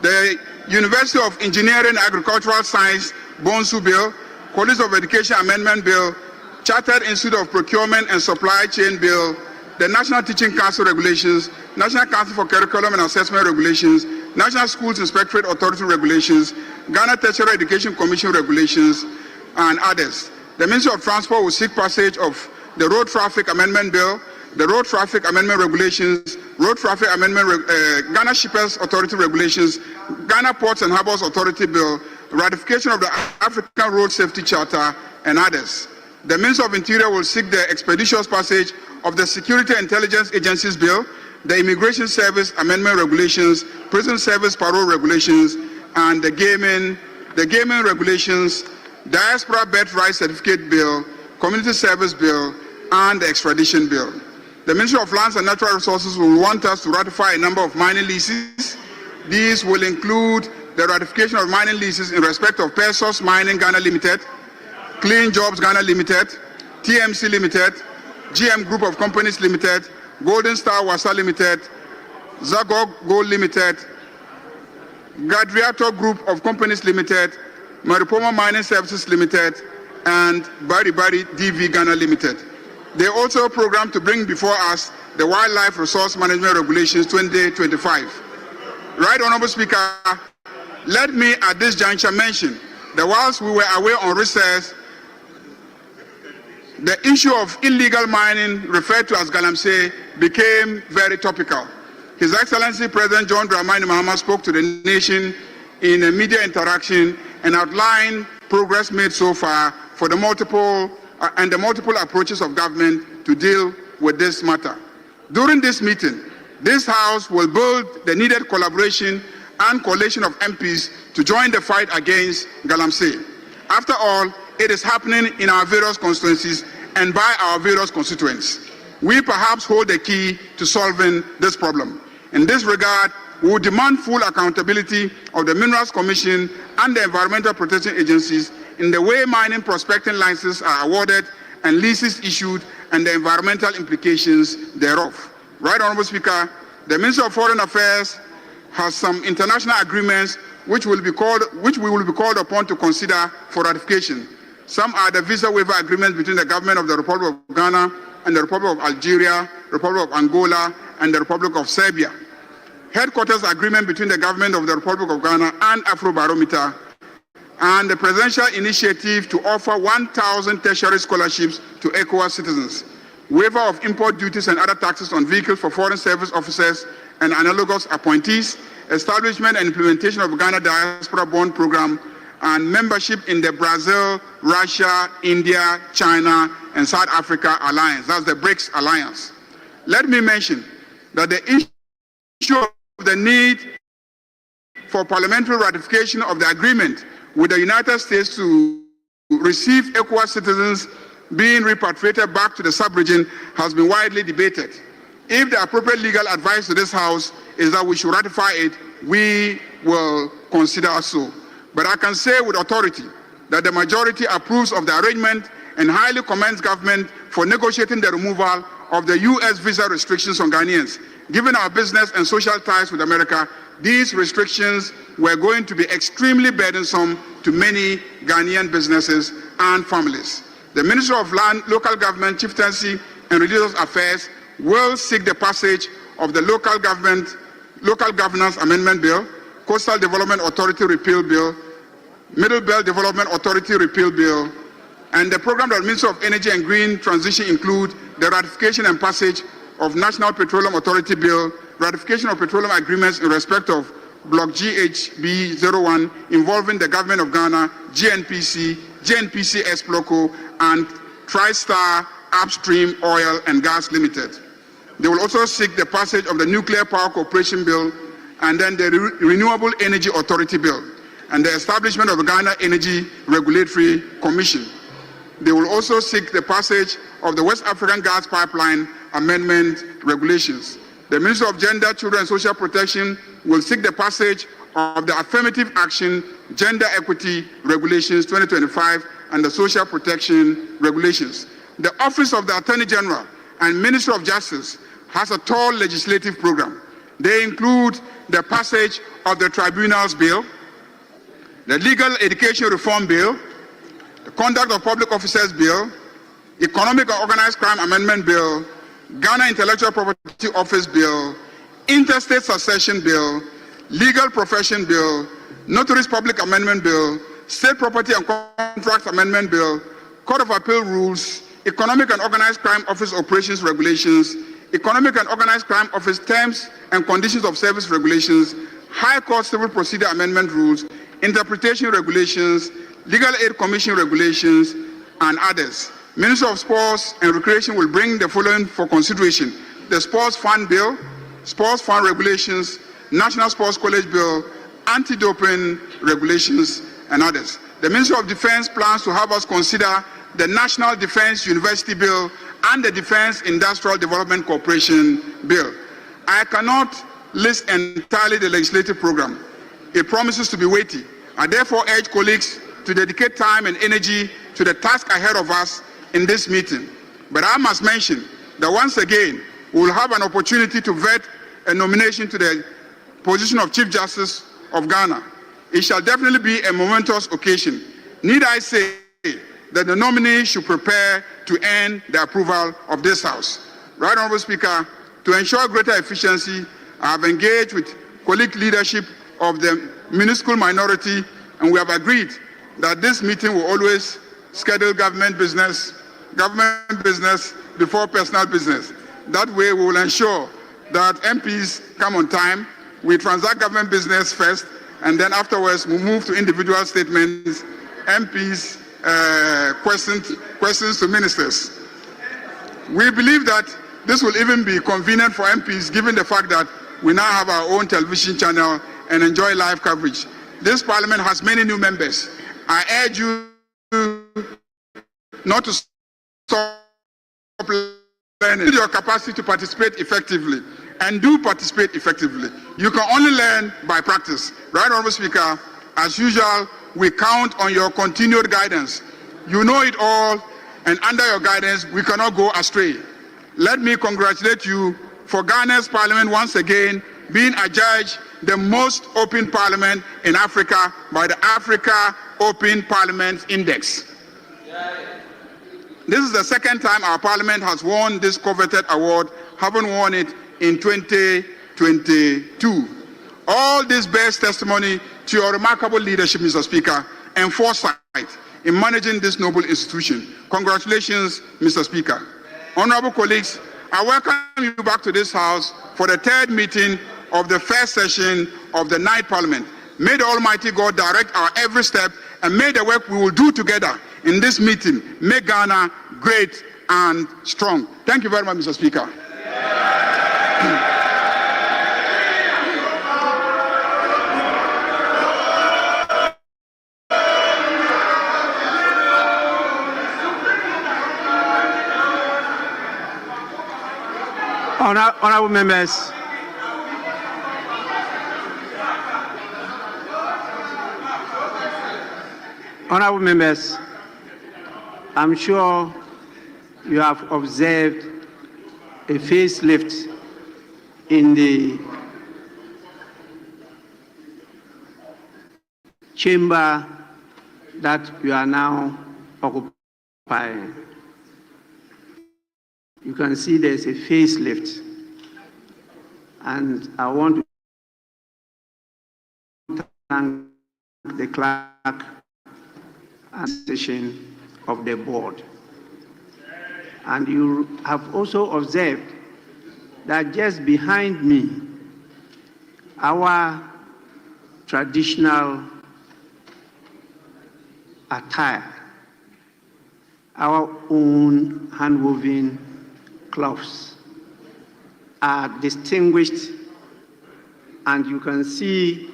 the University of Engineering and Agricultural Science Bonsu Bill, College of Education Amendment Bill, Chartered Institute of Procurement and Supply Chain Bill, the National Teaching Council Regulations, National Council for Curriculum and Assessment Regulations, National Schools Inspectorate Authority Regulations, Ghana Tertiary Education Commission Regulations, and others. The Ministry of Transport will seek passage of the Road Traffic Amendment Bill, the Road Traffic Amendment Regulations, Road Traffic Amendment, Ghana Shippers Authority Regulations, Ghana Ports and Harbours Authority Bill, ratification of the African Road Safety Charter, and others. The Minister of Interior will seek the expeditious passage of the Security Intelligence Agencies Bill, the Immigration Service Amendment Regulations, Prison Service Parole Regulations, and the Gaming Regulations, Diaspora Birthright Certificate Bill, Community Service Bill, and the Extradition Bill. The Ministry of Lands and Natural Resources will want us to ratify a number of mining leases. These will include the ratification of mining leases in respect of Persos Mining Ghana Limited, Clean Jobs Ghana Limited, TMC Limited, GM Group of Companies Limited, Golden Star Wasa Limited, Zagog Gold Limited, Gadriato Group of Companies Limited, Maripoma Mining Services Limited, and Bari Bari DV Ghana Limited. They also program to bring before us the Wildlife Resource Management Regulations 2025. Right, Honourable Speaker, let me at this juncture mention that whilst we were away on recess, the issue of illegal mining, referred to as Galamsey, became very topical. His Excellency President John Dramani Mahama spoke to the nation in a media interaction and outlined progress made so far for the multiple approaches of government to deal with this matter. During this meeting, this House will build the needed collaboration and coalition of MPs to join the fight against Galamsey. After all, it is happening in our various constituencies and by our various constituents. We perhaps hold the key to solving this problem. In this regard, we will demand full accountability of the Minerals Commission and the Environmental Protection Agencies in the way mining prospecting licenses are awarded and leases issued and the environmental implications thereof. Right, Honorable Speaker, the Minister of Foreign Affairs has some international agreements which we will be called upon to consider for ratification. Some are the visa waiver agreements between the government of the Republic of Ghana and the Republic of Algeria, Republic of Angola, and the Republic of Serbia. Headquarters agreement between the government of the Republic of Ghana and Afrobarometer, and the presidential initiative to offer 1,000 tertiary scholarships to ECOWAS citizens, waiver of import duties and other taxes on vehicles for foreign service officers and analogous appointees, establishment and implementation of Ghana Diaspora Bond Program, and membership in the Brazil, Russia, India, China, and South Africa Alliance. That's the BRICS Alliance. Let me mention that the issue of the need for parliamentary ratification of the agreement with the United States to receive ECOWAS citizens being repatriated back to the sub-region has been widely debated. If the appropriate legal advice to this House is that we should ratify it, we will consider so. But I can say with authority that the majority approves of the arrangement and highly commends government for negotiating the removal of the U.S. visa restrictions on Ghanaians. Given our business and social ties with America, these restrictions were going to be extremely burdensome to many Ghanaian businesses and families. The Ministry of Land, Local Government, Chieftaincy, and Religious Affairs will seek the passage of the Local Governance Amendment Bill, Coastal Development Authority Repeal Bill, Middle Belt Development Authority Repeal Bill, and the program that the Ministry of Energy and Green Transition include the ratification and passage of National Petroleum Authority Bill, ratification of petroleum agreements in respect of Block GHB01 involving the Government of Ghana, GNPC, GNPC Exploco, and TriStar Upstream Oil and Gas Limited. They will also seek the passage of the Nuclear Power Corporation Bill and then the Renewable Energy Authority Bill and the establishment of the Ghana Energy Regulatory Commission. They will also seek the passage of the West African Gas Pipeline Amendment Regulations. The Ministry of Gender, Children and Social Protection will seek the passage of the Affirmative Action Gender Equity Regulations 2025 and the Social Protection Regulations. The Office of the Attorney General and Ministry of Justice has a tall legislative program. They include the passage of the Tribunals Bill, the Legal Education Reform Bill, the Conduct of Public Officers Bill, Economic and Organized Crime Amendment Bill, Ghana Intellectual Property Office Bill, Interstate Succession Bill, Legal Profession Bill, Notaries Public Amendment Bill, State Property and Contracts Amendment Bill, Court of Appeal Rules, Economic and Organized Crime Office Operations Regulations, Economic and Organized Crime Office Terms and Conditions of Service Regulations, High Court Civil Procedure Amendment Rules, Interpretation Regulations, Legal Aid Commission Regulations, and others. Minister of Sports and Recreation will bring the following for consideration: the Sports Fund Bill, Sports Fund Regulations, National Sports College Bill, Anti-Doping Regulations, and others. The Ministry of Defense plans to have us consider the National Defense University Bill and the Defense Industrial Development Corporation Bill. I cannot list entirely the legislative program. It promises to be weighty. I therefore urge colleagues to dedicate time and energy to the task ahead of us in this meeting. But I must mention that once again, we will have an opportunity to vet a nomination to the position of Chief Justice of Ghana. It shall definitely be a momentous occasion. Need I say that the nominee should prepare to earn the approval of this House. Right, Honorable Speaker, to ensure greater efficiency, I have engaged with colleague leadership of the minuscule minority, and we have agreed that this meeting will always schedule government business before personal business. That way we will ensure that MPs come on time, we transact government business first, and then afterwards we move to individual statements, MPs, questions to ministers. We believe that this will even be convenient for MPs given the fact that we now have our own television channel and enjoy live coverage. This parliament has many new members. I urge you not to stop learning. Your capacity to participate effectively, and do participate effectively. You can only learn by practice. Right, Honorable Speaker, as usual, we count on your continued guidance. You know it all, and under your guidance, we cannot go astray. Let me congratulate you for Ghana's parliament once again being adjudged the most open parliament in Africa by the Africa Open Parliament Index. This is the second time our parliament has won this coveted award, having won it in 2022. All this bears testimony to your remarkable leadership, Mr. Speaker, and foresight in managing this noble institution. Congratulations, Mr. Speaker. Honorable colleagues, I welcome you back to this House for the third meeting of the first session of the ninth Parliament. May the Almighty God direct our every step, and may the work we will do together in this meeting make Ghana great and strong. Thank you very much, Mr. Speaker. Honorable members, I'm sure you have observed a facelift in the chamber that you are now occupying. You can see there's a facelift, and I want to thank the clerk and session of the board. And you have also observed that just behind me, our traditional attire, our own hand-woven cloths are distinguished, and you can see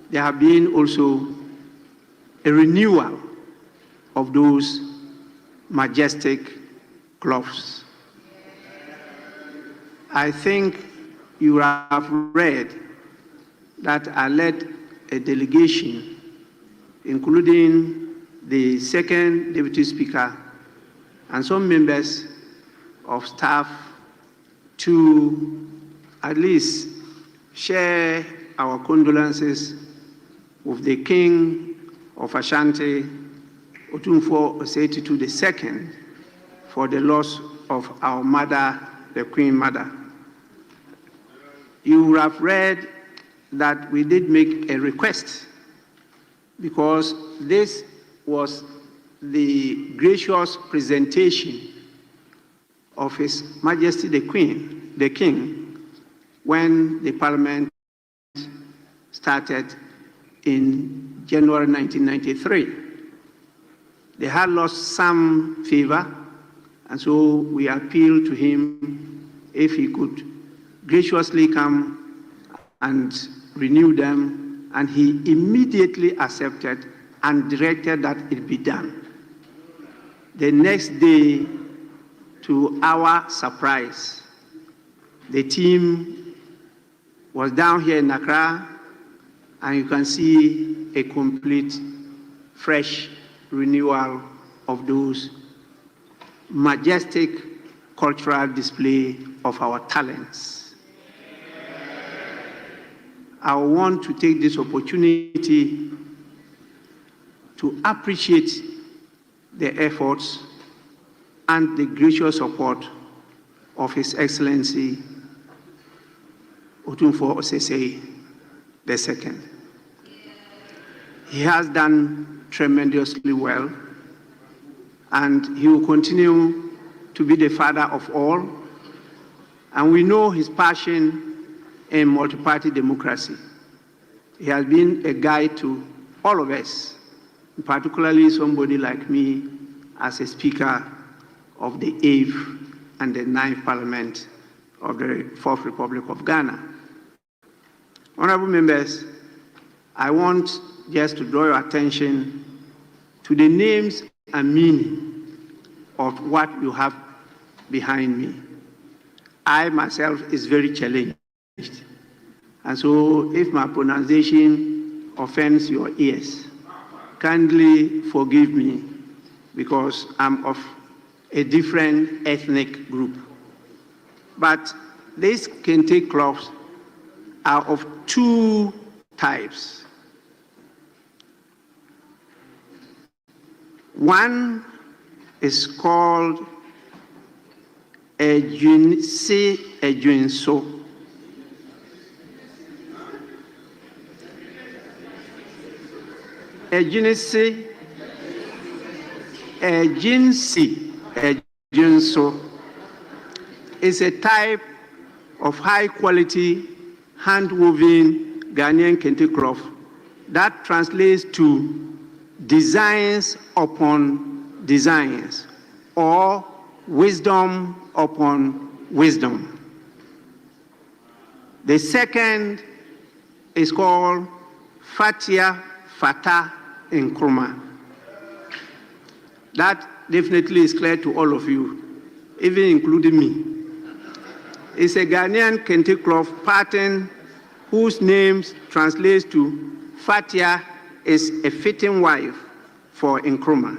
there have been also a renewal of those majestic cloths. I think you have read that I led a delegation, including the second Deputy Speaker and some members of staff, to at least share our condolences with the King of Ashanti, Otumfuo Osei Tutu II, for the loss of our mother, the Queen Mother. You have read that we did make a request, because this was the gracious presentation of His Majesty the King, when the Parliament started in January 1993. They had lost some favor, and so we appealed to him if he could graciously come and renew them, and he immediately accepted and directed that it be done. The next day, to our surprise, the team was down here in Accra, and you can see a complete, fresh renewal of those majestic cultural display of our talents. I want to take this opportunity to appreciate the efforts and the gracious support of His Excellency Otumfuo Osei II. He has done tremendously well, and he will continue to be the father of all. And we know his passion in multi-party democracy. He has been a guide to all of us, particularly somebody like me as a Speaker of the 8th and the 9th Parliament of the 4th Republic of Ghana. Honorable members, I want just to draw your attention to the names and meaning of what you have behind me. I myself is very challenged. And so if my pronunciation offends your ears, kindly forgive me because I'm of a different ethnic group. But these kente cloths are of two types. One is called Ejunsi Ejunso. Ejunsi Ejunso is a type of high quality hand-woven Ghanaian kente cloth that translates to designs upon designs or wisdom upon wisdom. The second is called Fatia Fata Nkrumah. That definitely is clear to all of you, even including me. It's a Ghanaian kente cloth pattern whose name translates to Fatia is a fitting wife for Nkrumah.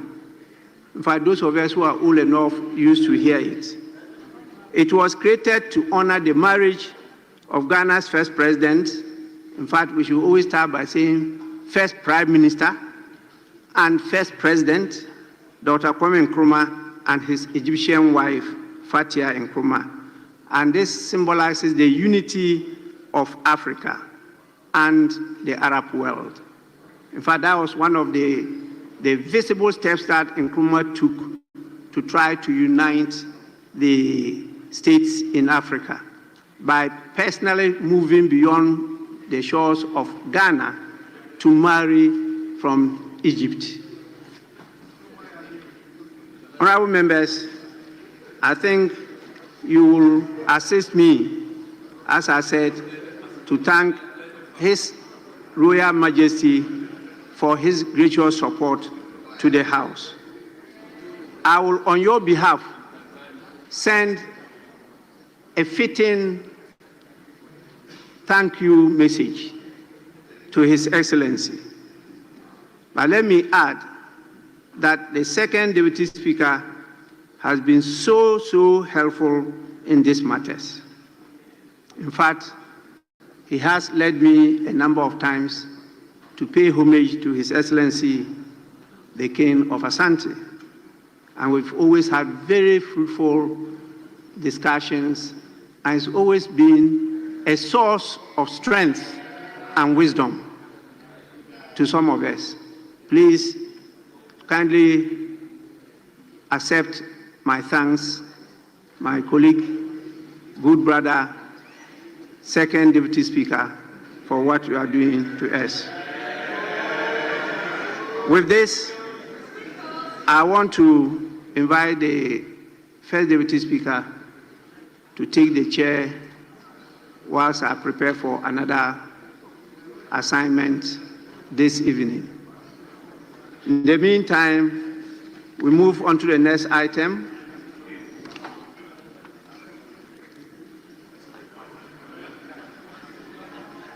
In fact, those of us who are old enough used to hear it. It was created to honor the marriage of Ghana's first president. In fact, we should always start by saying first Prime Minister and first President, Dr. Kwame Nkrumah, and his Egyptian wife, Fatia Nkrumah. And this symbolizes the unity of Africa and the Arab world. In fact, that was one of the visible steps that Nkrumah took to try to unite the states in Africa by personally moving beyond the shores of Ghana to marry from Egypt. Honorable members, I think you will assist me, as I said, to thank His Royal Majesty for his gracious support to the House. I will, on your behalf, send a fitting thank you message to His Excellency. But let me add that the second Deputy Speaker has been so helpful in these matters. In fact, he has led me a number of times to pay homage to His Excellency, the King of Asante. And we've always had very fruitful discussions, and it's always been a source of strength and wisdom to some of us. Please kindly accept my thanks, my colleague, good brother, second Deputy Speaker, for what you are doing to us. With this, I want to invite the first Deputy Speaker to take the chair whilst I prepare for another assignment this evening. In the meantime, we move on to the next item.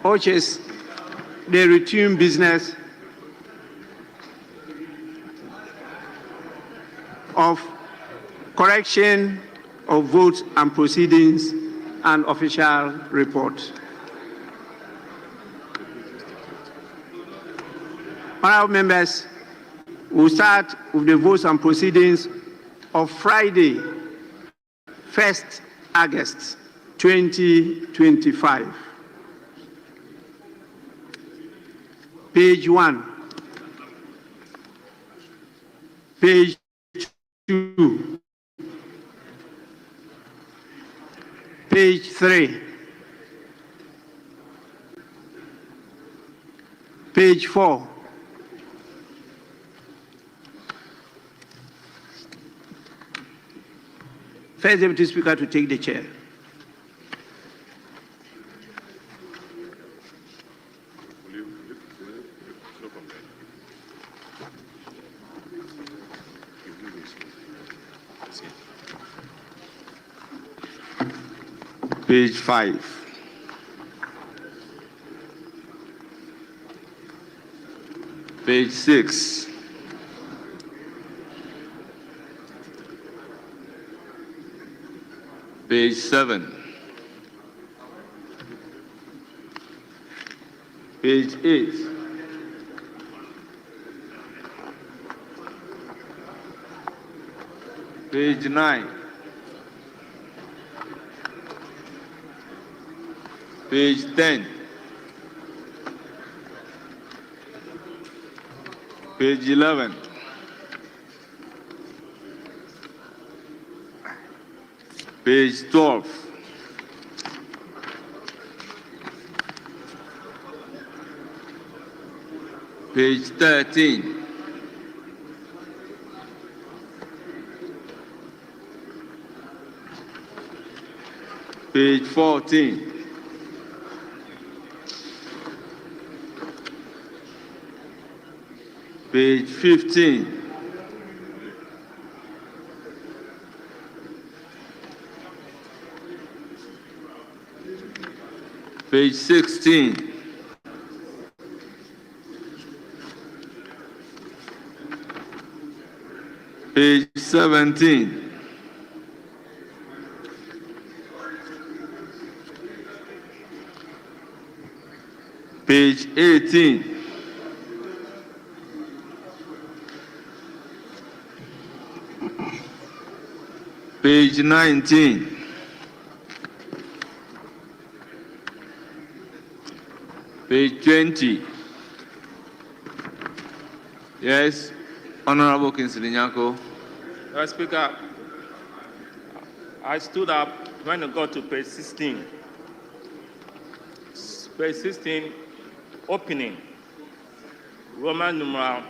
Which is the routine business of correction of votes and proceedings and official report. Honorable members, we'll start with the votes and proceedings of Friday, 1st August 2025. Page 1, page 2, page 3, page 4, First Deputy Speaker to take the chair. Page 5. Page 6. Page 7. Page 8. Page 9. Page 10. Page 11. Page 12. Page 13. Page 14. Page 15. Page 16. Page 17. Page 18. Page 19. Page 20. Yes, Honorable Kingsley Nyako. Mr. Speaker, I stood up when I got to page 16. Page 16, opening. Roman numerals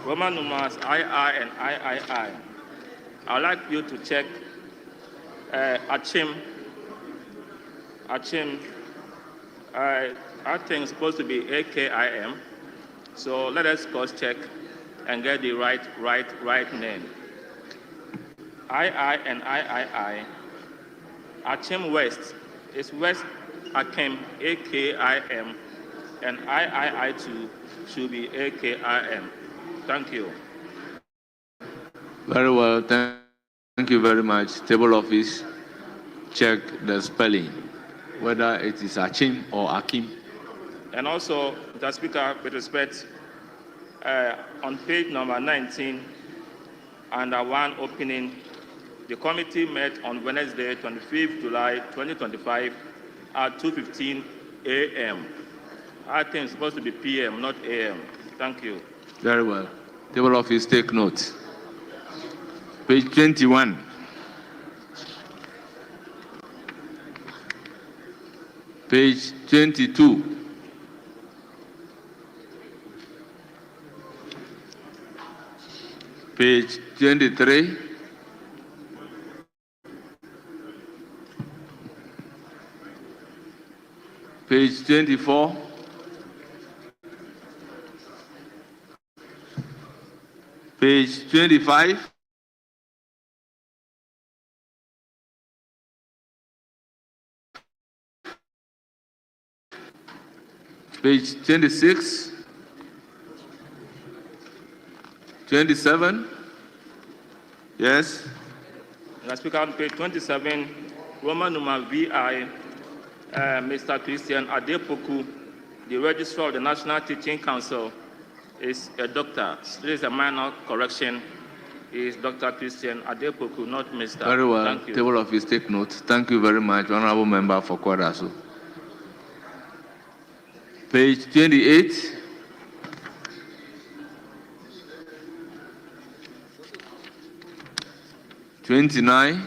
II and III. I would like you to check Achim. I think it's supposed to be AKIM. So let us cross-check and get the right name. II and III. Achim West is West Akim, AKIM, and III2 should be AKIM. Thank you. Very well, thank you very much. Table office, check the spelling, whether it is Achim or Akim. And also, Mr. Speaker, with respect, on page number 19, under one opening, the committee met on Wednesday, 25th July 2025 at 2:15 a.m. I think it's supposed to be p.m., not a.m. Thank you. Very well. Table office, take note. Page 21. Page 22. Page 23. Page 24. Page 25. Page 26. 27. Yes. Mr. Speaker, on page 27, Roman numeral VI, Mr. Christian Adepoku, the Registrar of the National Teaching Council, is a doctor. This is a minor correction. He is Dr. Christian Adepoku, not Mr. Very well. Thank you. Table office, take note. Thank you very much, Honorable Member for Kwadaso. Page 28. '29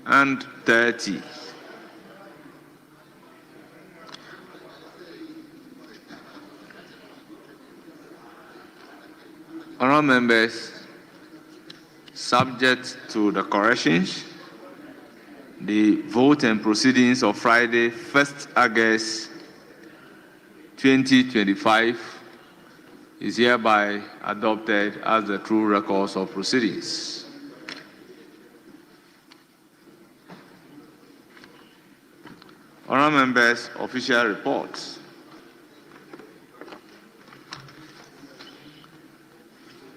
and 30. Honourable members, subject to the corrections, the vote and proceedings of Friday, 1st August 2025 is hereby adopted as the true records of proceedings. Honourable members, official reports.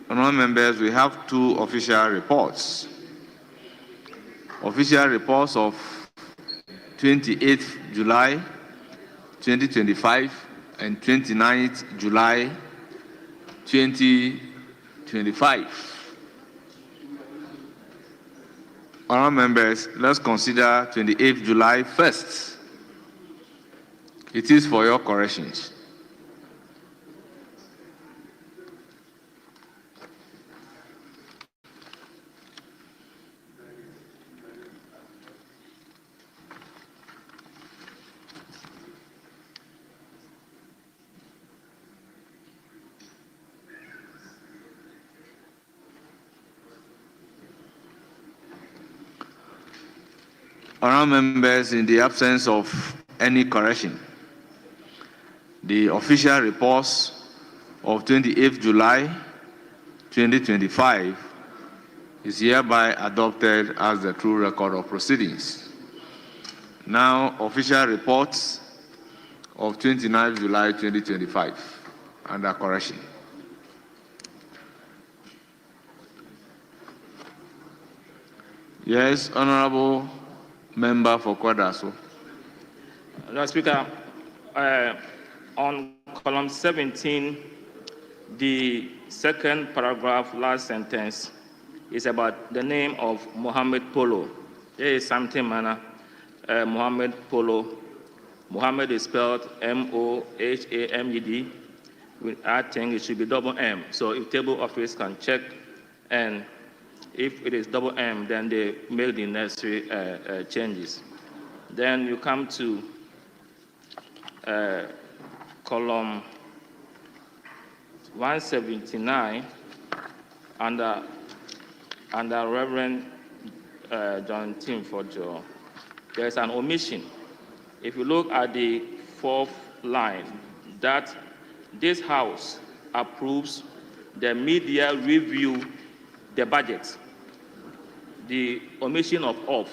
Honourable members, we have two official reports. Official reports of 28th July 2025 and 29th July 2025. Honourable members, let's consider 28th July first. It is for your corrections. Honourable members, in the absence of any correction, the official reports of 28th July 2025 is hereby adopted as the true record of proceedings. Now, official reports of 29th July 2025 under correction. Yes, Honourable Member for Kwadaso. Mr. Speaker, on column 17, the second paragraph, last sentence, is about the name of Mohammed Polo. There is something, Mohammed Polo. Mohammed is spelled M-O-H-A-M-E-D. I think it should be double M. So if table office can check, and if it is double M, then they make the necessary changes. Then you come to column 179 under Reverend John Timfordjo. There's an omission. If you look at the fourth line, that this House approves the media review the budget. The omission of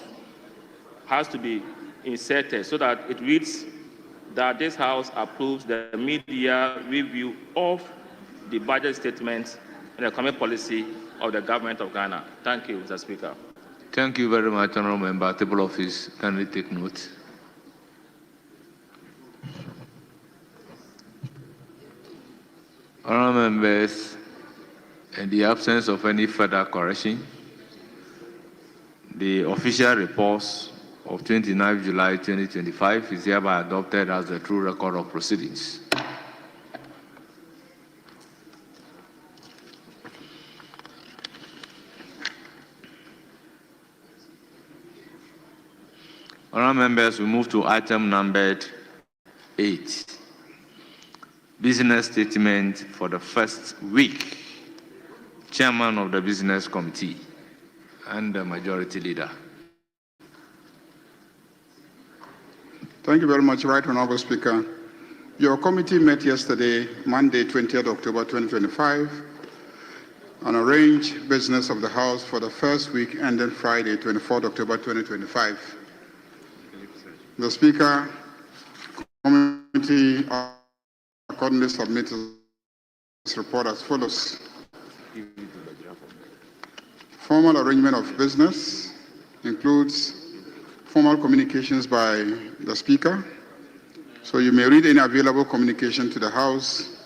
has to be inserted so that it reads that this House approves the media review of the budget statement and the economic policy of the government of Ghana. Thank you, Mr. Speaker. Thank you very much, Honourable Member. Table office, kindly take note. Honourable members, in the absence of any further correction, the official reports of 29 July 2025 is hereby adopted as the true record of proceedings. Honourable members, we move to item numbered 8. Business statement for the first week. Chairman of the Business Committee and the Majority Leader. Thank you very much, Right Honourable Speaker. Your committee met yesterday, Monday, 20th October 2025, and arranged business of the House for the first week ending Friday, 24th October 2025. The Speaker, committee accordingly submitted this report as follows. Formal arrangement of business includes formal communications by the Speaker. So you may read any available communication to the House.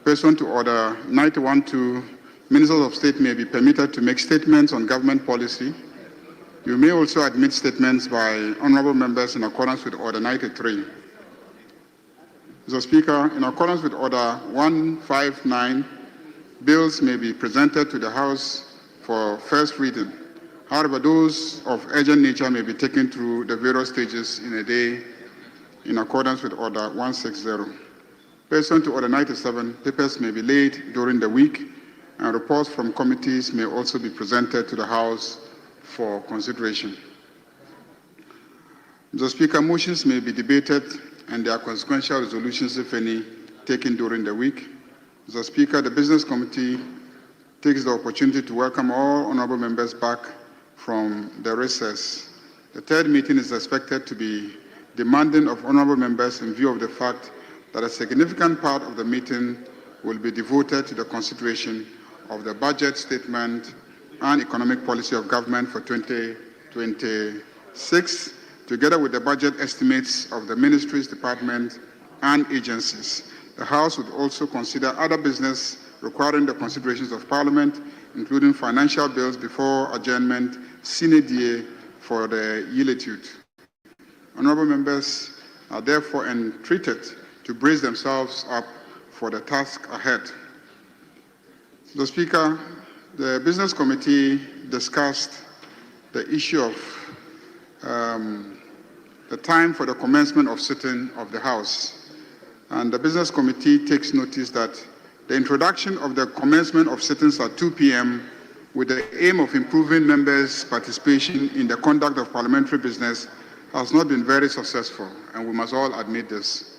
Pursuant to Order 91-2, Ministers of State may be permitted to make statements on government policy. You may also admit statements by honourable members in accordance with Order 93. Mr. Speaker, in accordance with Order 159, bills may be presented to the House for first reading. However, those of urgent nature may be taken through the various stages in a day in accordance with Order 160. Pursuant to Order 97, papers may be laid during the week, and reports from committees may also be presented to the House for consideration. Mr. Speaker, motions may be debated and there are consequential resolutions, if any, taken during the week. Mr. Speaker, the Business Committee takes the opportunity to welcome all honourable members back from the recess. The third meeting is expected to be demanding of honorable members in view of the fact that a significant part of the meeting will be devoted to the consideration of the budget statement and economic policy of government for 2026, together with the budget estimates of the ministries, departments, and agencies. The House would also consider other business requiring the considerations of Parliament, including financial bills before adjournment sine die for the eulitude. Honorable members are therefore entreated to brace themselves up for the task ahead. Mr. Speaker, the Business Committee discussed the issue of the time for the commencement of sitting of the House. And the Business Committee takes notice that the introduction of the commencement of sittings at 2 p.m. with the aim of improving members' participation in the conduct of parliamentary business has not been very successful, and we must all admit this.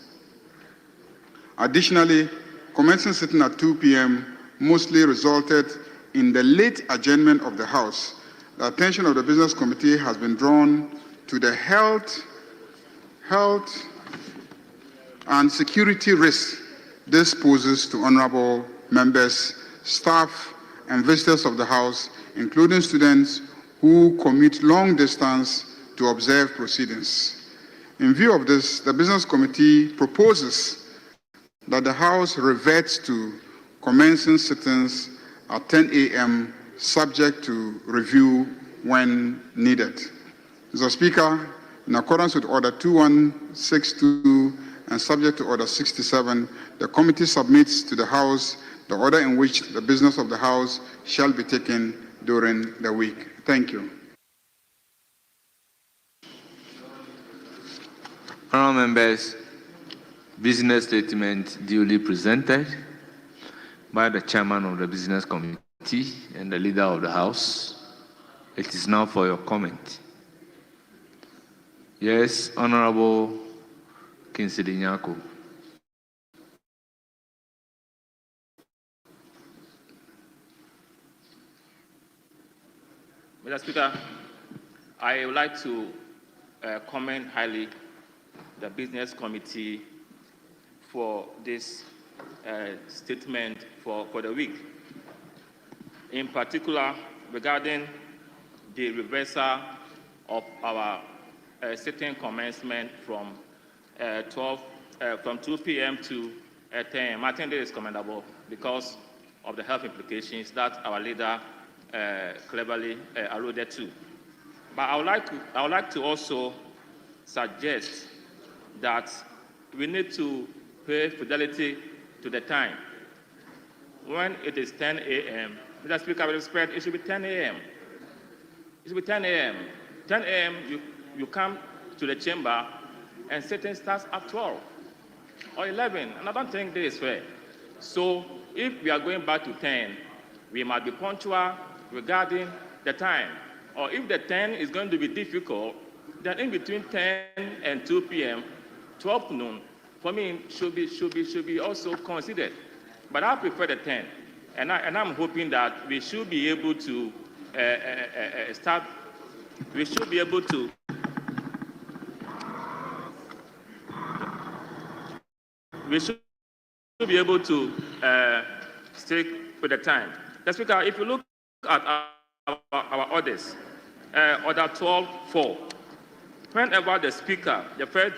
Additionally, commencing sitting at 2 p.m. mostly resulted in the late adjournment of the House. The attention of the Business Committee has been drawn to the health and security risks this poses to honorable members, staff, and visitors of the House, including students who commute long distance to observe proceedings. In view of this, the Business Committee proposes that the House reverts to commencing sittings at 10 a.m. subject to review when needed. Mr. Speaker, in accordance with Order 2162 and subject to Order 67, the committee submits to the House the order in which the business of the House shall be taken during the week. Thank you. Honourable members, business statement duly presented by the chairman of the Business Committee and the leader of the House. It is now for your comment. Yes, Honourable Kinsidi Nyako. Mr. Speaker, I would like to comment highly the Business Committee for this statement for the week. In particular, regarding the reversal of our sitting commencement from 2 p.m. to 10 a.m. I think this is commendable because of the health implications that our leader cleverly alluded to. But I would like to also suggest that we need to pay fidelity to the time. When it is 10 a.m., Mr. Speaker, with respect, it should be 10 a.m. It should be 10 a.m. 10 a.m., you come to the chamber and sitting starts at 12 or 11, and I don't think this is fair. So if we are going back to 10, we must be punctual regarding the time. Or if the 10 is going to be difficult, then in between 10 and 2 p.m., 12 noon, for me, should be also considered. But I prefer the 10, and I'm hoping that we should be able to start. We should be able to. We should be able to stick with the time. Mr. Speaker, if you look at our orders, Order 12.4, whenever the Speaker, the First